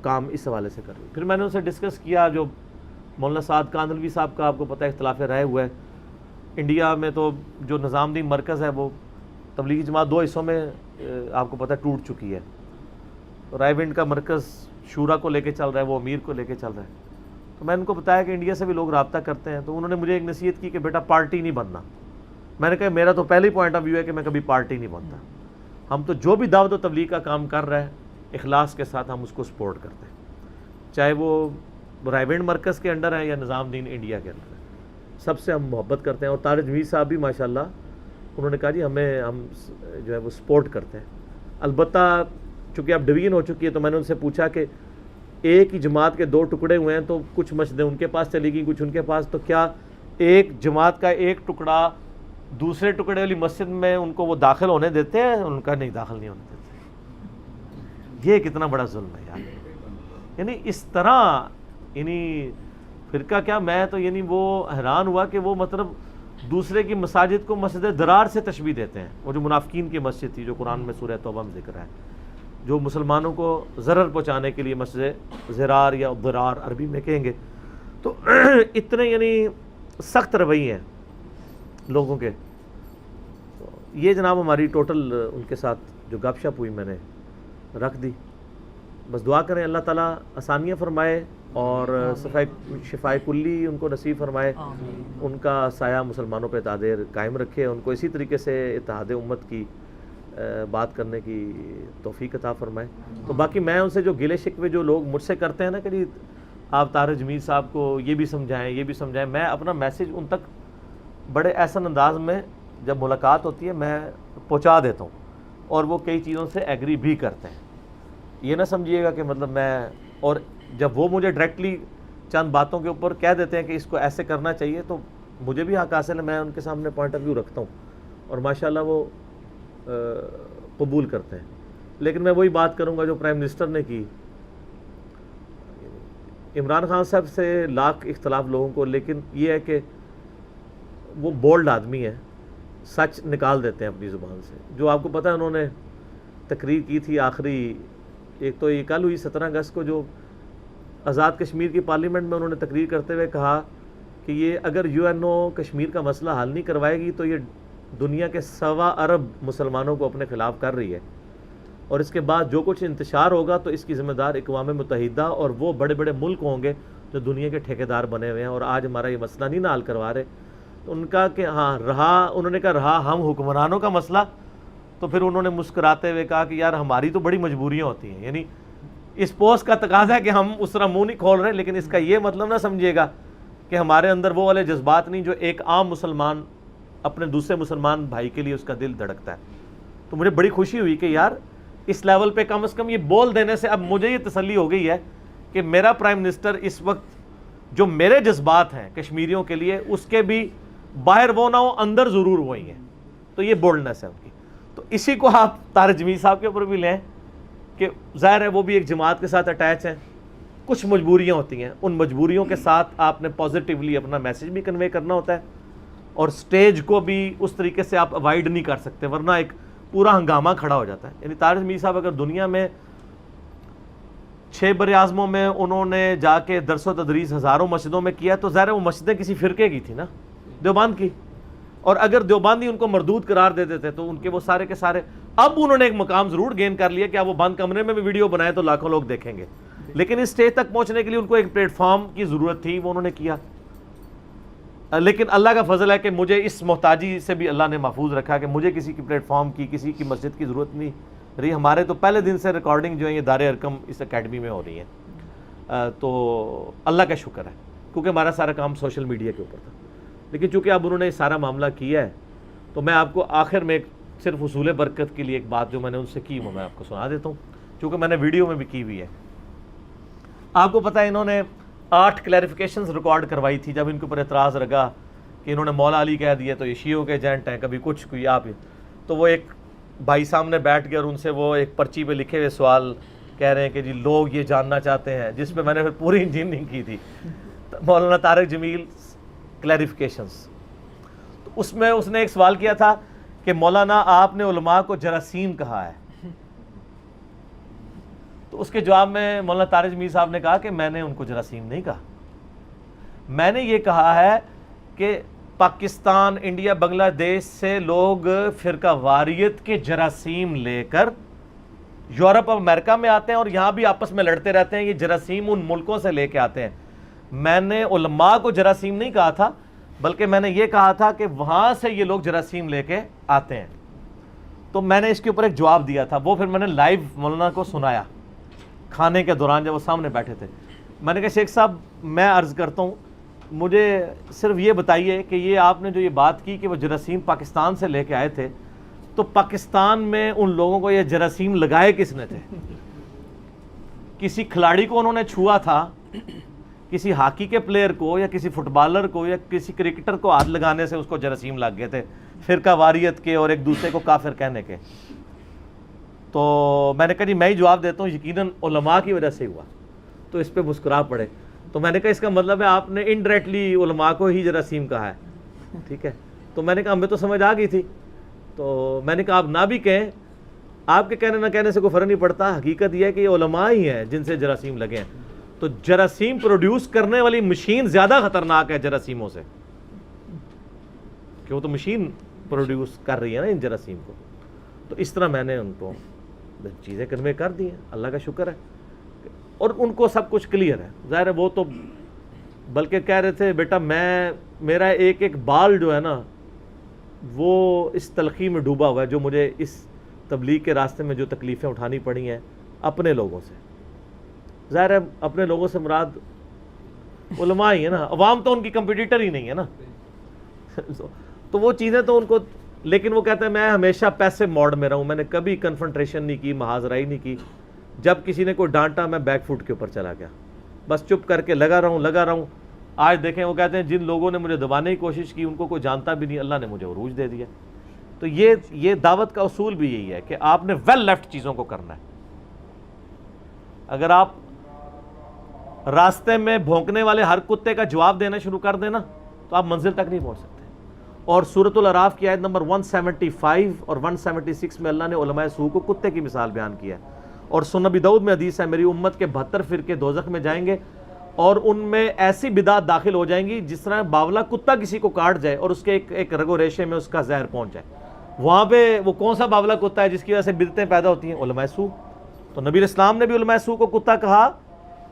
کام اس حوالے سے کر رہی. پھر میں نے ان سے ڈسکس کیا, جو مولانا سعد کاندھلوی صاحب کا آپ کو پتہ ہے اختلاف رائے ہوا ہے. انڈیا میں تو جو نظام دین مرکز ہے وہ تبلیغی جماعت 2 حصوں میں آپ کو پتہ ہے ٹوٹ چکی ہے. رائے ونڈ کا مرکز شورا کو لے کے چل رہا ہے, وہ امیر کو لے کے چل رہا ہے. تو میں ان کو بتایا کہ انڈیا سے بھی لوگ رابطہ کرتے ہیں. تو انہوں نے مجھے ایک نصیحت کی کہ بیٹا پارٹی نہیں بننا. میں نے کہا میرا تو پہلے ہی پوائنٹ آف ویو ہے کہ میں کبھی پارٹی نہیں بنتا. ہم تو جو بھی دعوت و تبلیغ کا کام کر رہا ہے اخلاص کے ساتھ ہم اس کو سپورٹ کرتے ہیں, چاہے وہ رائے ونڈ مرکز کے انڈر ہے یا نظام دین انڈیا کے اندر ہے. سب سے ہم محبت کرتے ہیں. اور طارق جمیل صاحب بھی ماشاءاللہ انہوں نے کہا جی ہم جو ہے وہ سپورٹ کرتے ہیں. البتہ چونکہ اب ڈویژن ہو چکی ہے تو میں نے ان سے پوچھا کہ ایک ہی جماعت کے 2 ٹکڑے ہوئے ہیں, تو کچھ مسجدیں ان کے پاس چلی گئی کچھ ان کے پاس, تو کیا ایک جماعت کا ایک ٹکڑا دوسرے ٹکڑے والی مسجد میں ان کو وہ داخل ہونے دیتے ہیں؟ ان کا نہیں, داخل نہیں ہونے دیتے. یہ کتنا بڑا ظلم ہے یار. یعنی اس طرح یعنی فرقہ کیا, میں تو یعنی وہ حیران ہوا کہ وہ مطلب دوسرے کی مساجد کو مسجد درار سے تشبیہ دیتے ہیں. وہ جو منافقین کی مسجد تھی جو قرآن میں سورہ توبہ میں ذکر ہے, جو مسلمانوں کو ضرر پہنچانے کے لیے مسجد زرار یا ضرار عربی میں کہیں گے. تو اتنے یعنی سخت رویے ہیں لوگوں کے. تو یہ جناب ہماری ٹوٹل ان کے ساتھ جو گپ شپ ہوئی میں نے رکھ دی. بس دعا کریں اللہ تعالیٰ آسانیاں فرمائے اور شفائے کلی ان کو نصیب فرمائے. ان کا سایہ مسلمانوں پہ اتحاد قائم رکھے, ان کو اسی طریقے سے اتحاد امت کی بات کرنے کی توفیق عطا فرمائے. تو باقی میں ان سے جو گلے شکوے جو لوگ مجھ سے کرتے ہیں نا کہ جی آپ طارق جمیل صاحب کو یہ بھی سمجھائیں یہ بھی سمجھائیں, میں اپنا میسیج ان تک بڑے احسن انداز میں جب ملاقات ہوتی ہے میں پہنچا دیتا ہوں, اور وہ کئی چیزوں سے ایگری بھی کرتے ہیں. یہ نہ سمجھیے گا کہ مطلب میں, اور جب وہ مجھے ڈائریکٹلی چند باتوں کے اوپر کہہ دیتے ہیں کہ اس کو ایسے کرنا چاہیے تو مجھے بھی حق حاصل ہے, میں ان کے سامنے پوائنٹ آف ویو رکھتا ہوں اور ماشاءاللہ وہ قبول کرتے ہیں. لیکن میں وہی بات کروں گا جو پرائم منسٹر نے کی. عمران خان صاحب سے لاکھ اختلاف لوگوں کو, لیکن یہ ہے کہ وہ بولڈ آدمی ہے, سچ نکال دیتے ہیں اپنی زبان سے. جو آپ کو پتہ ہے انہوں نے تقریر کی تھی آخری, ایک تو یہ کل ہوئی 17 اگست کو, جو آزاد کشمیر کی پارلیمنٹ میں انہوں نے تقریر کرتے ہوئے کہا کہ یہ اگر UN کشمیر کا مسئلہ حل نہیں کروائے گی تو یہ دنیا کے 1.25 ارب مسلمانوں کو اپنے خلاف کر رہی ہے، اور اس کے بعد جو کچھ انتشار ہوگا تو اس کی ذمہ دار اقوام متحدہ اور وہ بڑے بڑے ملک ہوں گے جو دنیا کے ٹھیکیدار بنے ہوئے ہیں اور آج ہمارا یہ مسئلہ نہیں نہ حل کروا رہے. تو ان کا کہ ہاں انہوں نے کہا رہا ہم حکمرانوں کا مسئلہ، تو پھر انہوں نے مسکراتے ہوئے کہا کہ یار ہماری تو بڑی مجبوریاں ہوتی ہیں. یعنی اس پوسٹ کا تقاضا ہے کہ ہم اس طرح منہ نہیں کھول رہے، لیکن اس کا یہ مطلب نہ سمجھیے گا کہ ہمارے اندر وہ والے جذبات نہیں جو ایک عام مسلمان اپنے دوسرے مسلمان بھائی کے لیے اس کا دل دھڑکتا ہے. تو مجھے بڑی خوشی ہوئی کہ یار اس لیول پہ کم از کم یہ بول دینے سے اب مجھے یہ تسلی ہو گئی ہے کہ میرا پرائم منسٹر اس وقت جو میرے جذبات ہیں کشمیریوں کے لیے اس کے بھی باہر وہ نہ ہو اندر ضرور وہی ہیں. تو یہ بولڈنس ہے ان کی. تو اسی کو آپ طارق جمیل صاحب کے اوپر بھی لیں کہ ظاہر ہے وہ بھی ایک جماعت کے ساتھ اٹیچ ہیں، کچھ مجبوریاں ہوتی ہیں، ان مجبوریوں کے ساتھ آپ نے پازیٹیولی اپنا میسیج بھی کنوے کرنا ہوتا ہے اور سٹیج کو بھی اس طریقے سے آپ اوائڈ نہیں کر سکتے ورنہ ایک پورا ہنگامہ کھڑا ہو جاتا ہے. یعنی طارق جمیل صاحب اگر دنیا میں 6 براعظموں میں انہوں نے جا کے درس و تدریس ہزاروں مسجدوں میں کیا تو ظاہر ہے وہ مسجدیں کسی فرقے کی تھی نا، دیوبند کی، اور اگر دیوبندی ان کو مردود قرار دیتے تھے تو ان کے وہ سارے کے سارے اب انہوں نے ایک مقام ضرور گین کر لیا کہ اب وہ بند کمرے میں بھی ویڈیو بنائے تو لاکھوں لوگ دیکھیں گے، لیکن اس سٹیج تک پہنچنے کے لیے ان کو ایک پلیٹ فارم کی ضرورت تھی، وہ انہوں نے کیا. لیکن اللہ کا فضل ہے کہ مجھے اس محتاجی سے بھی اللہ نے محفوظ رکھا کہ مجھے کسی کی پلیٹ فارم کی کسی کی مسجد کی ضرورت نہیں رہی. ہمارے تو پہلے دن سے ریکارڈنگ جو ہے یہ دار ارقم اس اکیڈمی میں ہو رہی ہے، تو اللہ کا شکر ہے کیونکہ ہمارا سارا کام سوشل میڈیا کے اوپر تھا. لیکن چونکہ اب انہوں نے سارا معاملہ کیا ہے تو میں آپ کو آخر میں صرف حصول برکت کے لیے ایک بات جو میں نے ان سے کی وہ میں آپ کو سنا دیتا ہوں، چونکہ میں نے ویڈیو میں بھی کی ہوئی ہے. آپ کو پتہ ہے انہوں نے 8 کلیریفیکیشنز ریکارڈ کروائی تھی جب ان کے اوپر اعتراض لگا کہ انہوں نے مولا علی کہہ دیا تو یہ شیعوں کے ایجنٹ ہیں، کبھی کچھ کوئی آپ. تو وہ ایک بھائی سامنے بیٹھ گئے اور ان سے وہ ایک پرچی پہ لکھے ہوئے سوال کہہ رہے ہیں کہ جی لوگ یہ جاننا چاہتے ہیں، جس پہ میں نے پھر پوری انجینئرنگ کی تھی مولانا طارق جمیل کلیریفیکیشنز. تو اس میں اس نے ایک سوال کیا تھا کہ مولانا آپ نے علماء کو جراثیم کہا ہے، تو اس کے جواب میں مولانا طارق جمیل صاحب نے کہا کہ میں نے ان کو جراثیم نہیں کہا، میں نے یہ کہا ہے کہ پاکستان، انڈیا، بنگلہ دیش سے لوگ فرقہ واریت کے جراثیم لے کر یورپ اور امریکہ میں آتے ہیں اور یہاں بھی آپس میں لڑتے رہتے ہیں، یہ جراثیم ان ملکوں سے لے کے آتے ہیں. میں نے علماء کو جراثیم نہیں کہا تھا بلکہ میں نے یہ کہا تھا کہ وہاں سے یہ لوگ جراثیم لے کے آتے ہیں. تو میں نے اس کے اوپر ایک جواب دیا تھا، وہ پھر میں نے لائیو مولانا کو سنایا کھانے کے دوران جب وہ سامنے بیٹھے تھے. میں نے کہا شیخ صاحب میں عرض کرتا ہوں مجھے صرف یہ بتائیے کہ یہ آپ نے جو یہ بات کی کہ وہ جراثیم پاکستان سے لے کے آئے تھے تو پاکستان میں ان لوگوں کو یہ جراثیم لگائے کس نے تھے؟ کسی کھلاڑی کو انہوں نے چھوا تھا، کسی ہاکی کے پلیئر کو یا کسی فٹ بالر کو یا کسی کرکٹر کو ہاتھ لگانے سے اس کو جراثیم لگ گئے تھے فرقہ واریت کے اور ایک دوسرے کو کافر کہنے کے. تو میں نے کہا جی میں ہی جواب دیتا ہوں یقیناً علماء کی وجہ سے ہوا. تو اس پہ مسکرا پڑے. تو میں نے کہا اس کا مطلب ہے آپ نے انڈائریکٹلی علماء کو ہی جراثیم کہا ہے، ٹھیک ہے. تو میں نے کہا ہمیں تو سمجھ آ گئی تھی. تو میں نے کہا آپ نہ بھی کہیں، آپ کے کہنے نہ کہنے سے کوئی فرق نہیں پڑتا، حقیقت یہ ہے کہ یہ علماء ہی ہیں جن سے جراثیم لگے ہیں. تو جراثیم پروڈیوس کرنے والی مشین زیادہ خطرناک ہے جراثیموں سے، کہ وہ تو مشین پروڈیوس کر رہی ہے نا ان جراثیم کو. تو اس طرح میں نے ان کو چیزیں کنوے کر دی ہیں، اللہ کا شکر ہے، اور ان کو سب کچھ کلیئر ہے. ظاہر ہے وہ تو بلکہ کہہ رہے تھے بیٹا میرا ایک ایک بال جو ہے نا وہ اس تلخی میں ڈوبا ہوا ہے جو مجھے اس تبلیغ کے راستے میں جو تکلیفیں اٹھانی پڑی ہیں اپنے لوگوں سے. ظاہر ہے اپنے لوگوں سے مراد علماء ہی ہے نا، عوام تو ان کی کمپٹیٹر ہی نہیں ہے نا. تو وہ چیزیں تو ان کو، لیکن وہ کہتے ہیں میں ہمیشہ پیسے موڈ میں رہا ہوں، میں نے کبھی کنفرنٹریشن نہیں کی، محاذرائی نہیں کی. جب کسی نے کوئی ڈانٹا میں بیک فوٹ کے اوپر چلا گیا، بس چپ کر کے لگا رہا ہوں. آج دیکھیں وہ کہتے ہیں جن لوگوں نے مجھے دبانے کی کوشش کی ان کو کوئی جانتا بھی نہیں، اللہ نے مجھے عروج دے دیا. تو یہ دعوت کا اصول بھی یہی ہے کہ آپ نے ویل لیفٹ چیزوں کو کرنا ہے. اگر آپ راستے میں بھونکنے والے ہر کتے کا جواب دینا شروع کر دینا تو آپ منزل تک نہیں پہنچ سکتے. اور سورۃ الاعراف کی آیت نمبر 175 اور 176 میں اللہ نے علماء سوء کو کتے کی مثال بیان کیا ہے. اور سنن نبی داؤد میں حدیث ہے میری امت کے 72 فرقے دوزخ میں جائیں گے اور ان میں ایسی بدعت داخل ہو جائیں گی جس طرح باولا کتا کسی کو کاٹ جائے اور اس کے ایک رگ و ریشے میں اس کا زہر پہنچ جائے. وہاں پہ وہ کون سا باولا کتا ہے جس کی وجہ سے بدعتیں پیدا ہوتی ہیں؟ علماء سو. تو نبی علیہ السلام نے بھی علماء سو کو کتا کہا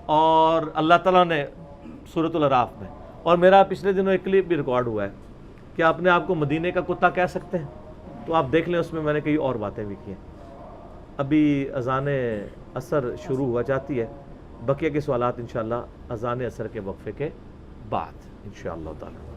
اور اللہ تعالیٰ نے سورۃ الاعراف میں. اور میرا پچھلے دنوں ایک کلپ بھی ریکارڈ ہوا ہے کہ اپنے آپ کو مدینے کا کتا کہہ سکتے ہیں، تو آپ دیکھ لیں، اس میں نے کئی اور باتیں بھی کی ہیں. ابھی اذان عصر شروع ہوا جاتی ہے، بقیہ کے سوالات انشاءاللہ اذان عصر کے وقفے کے بعد انشاءاللہ تعالی.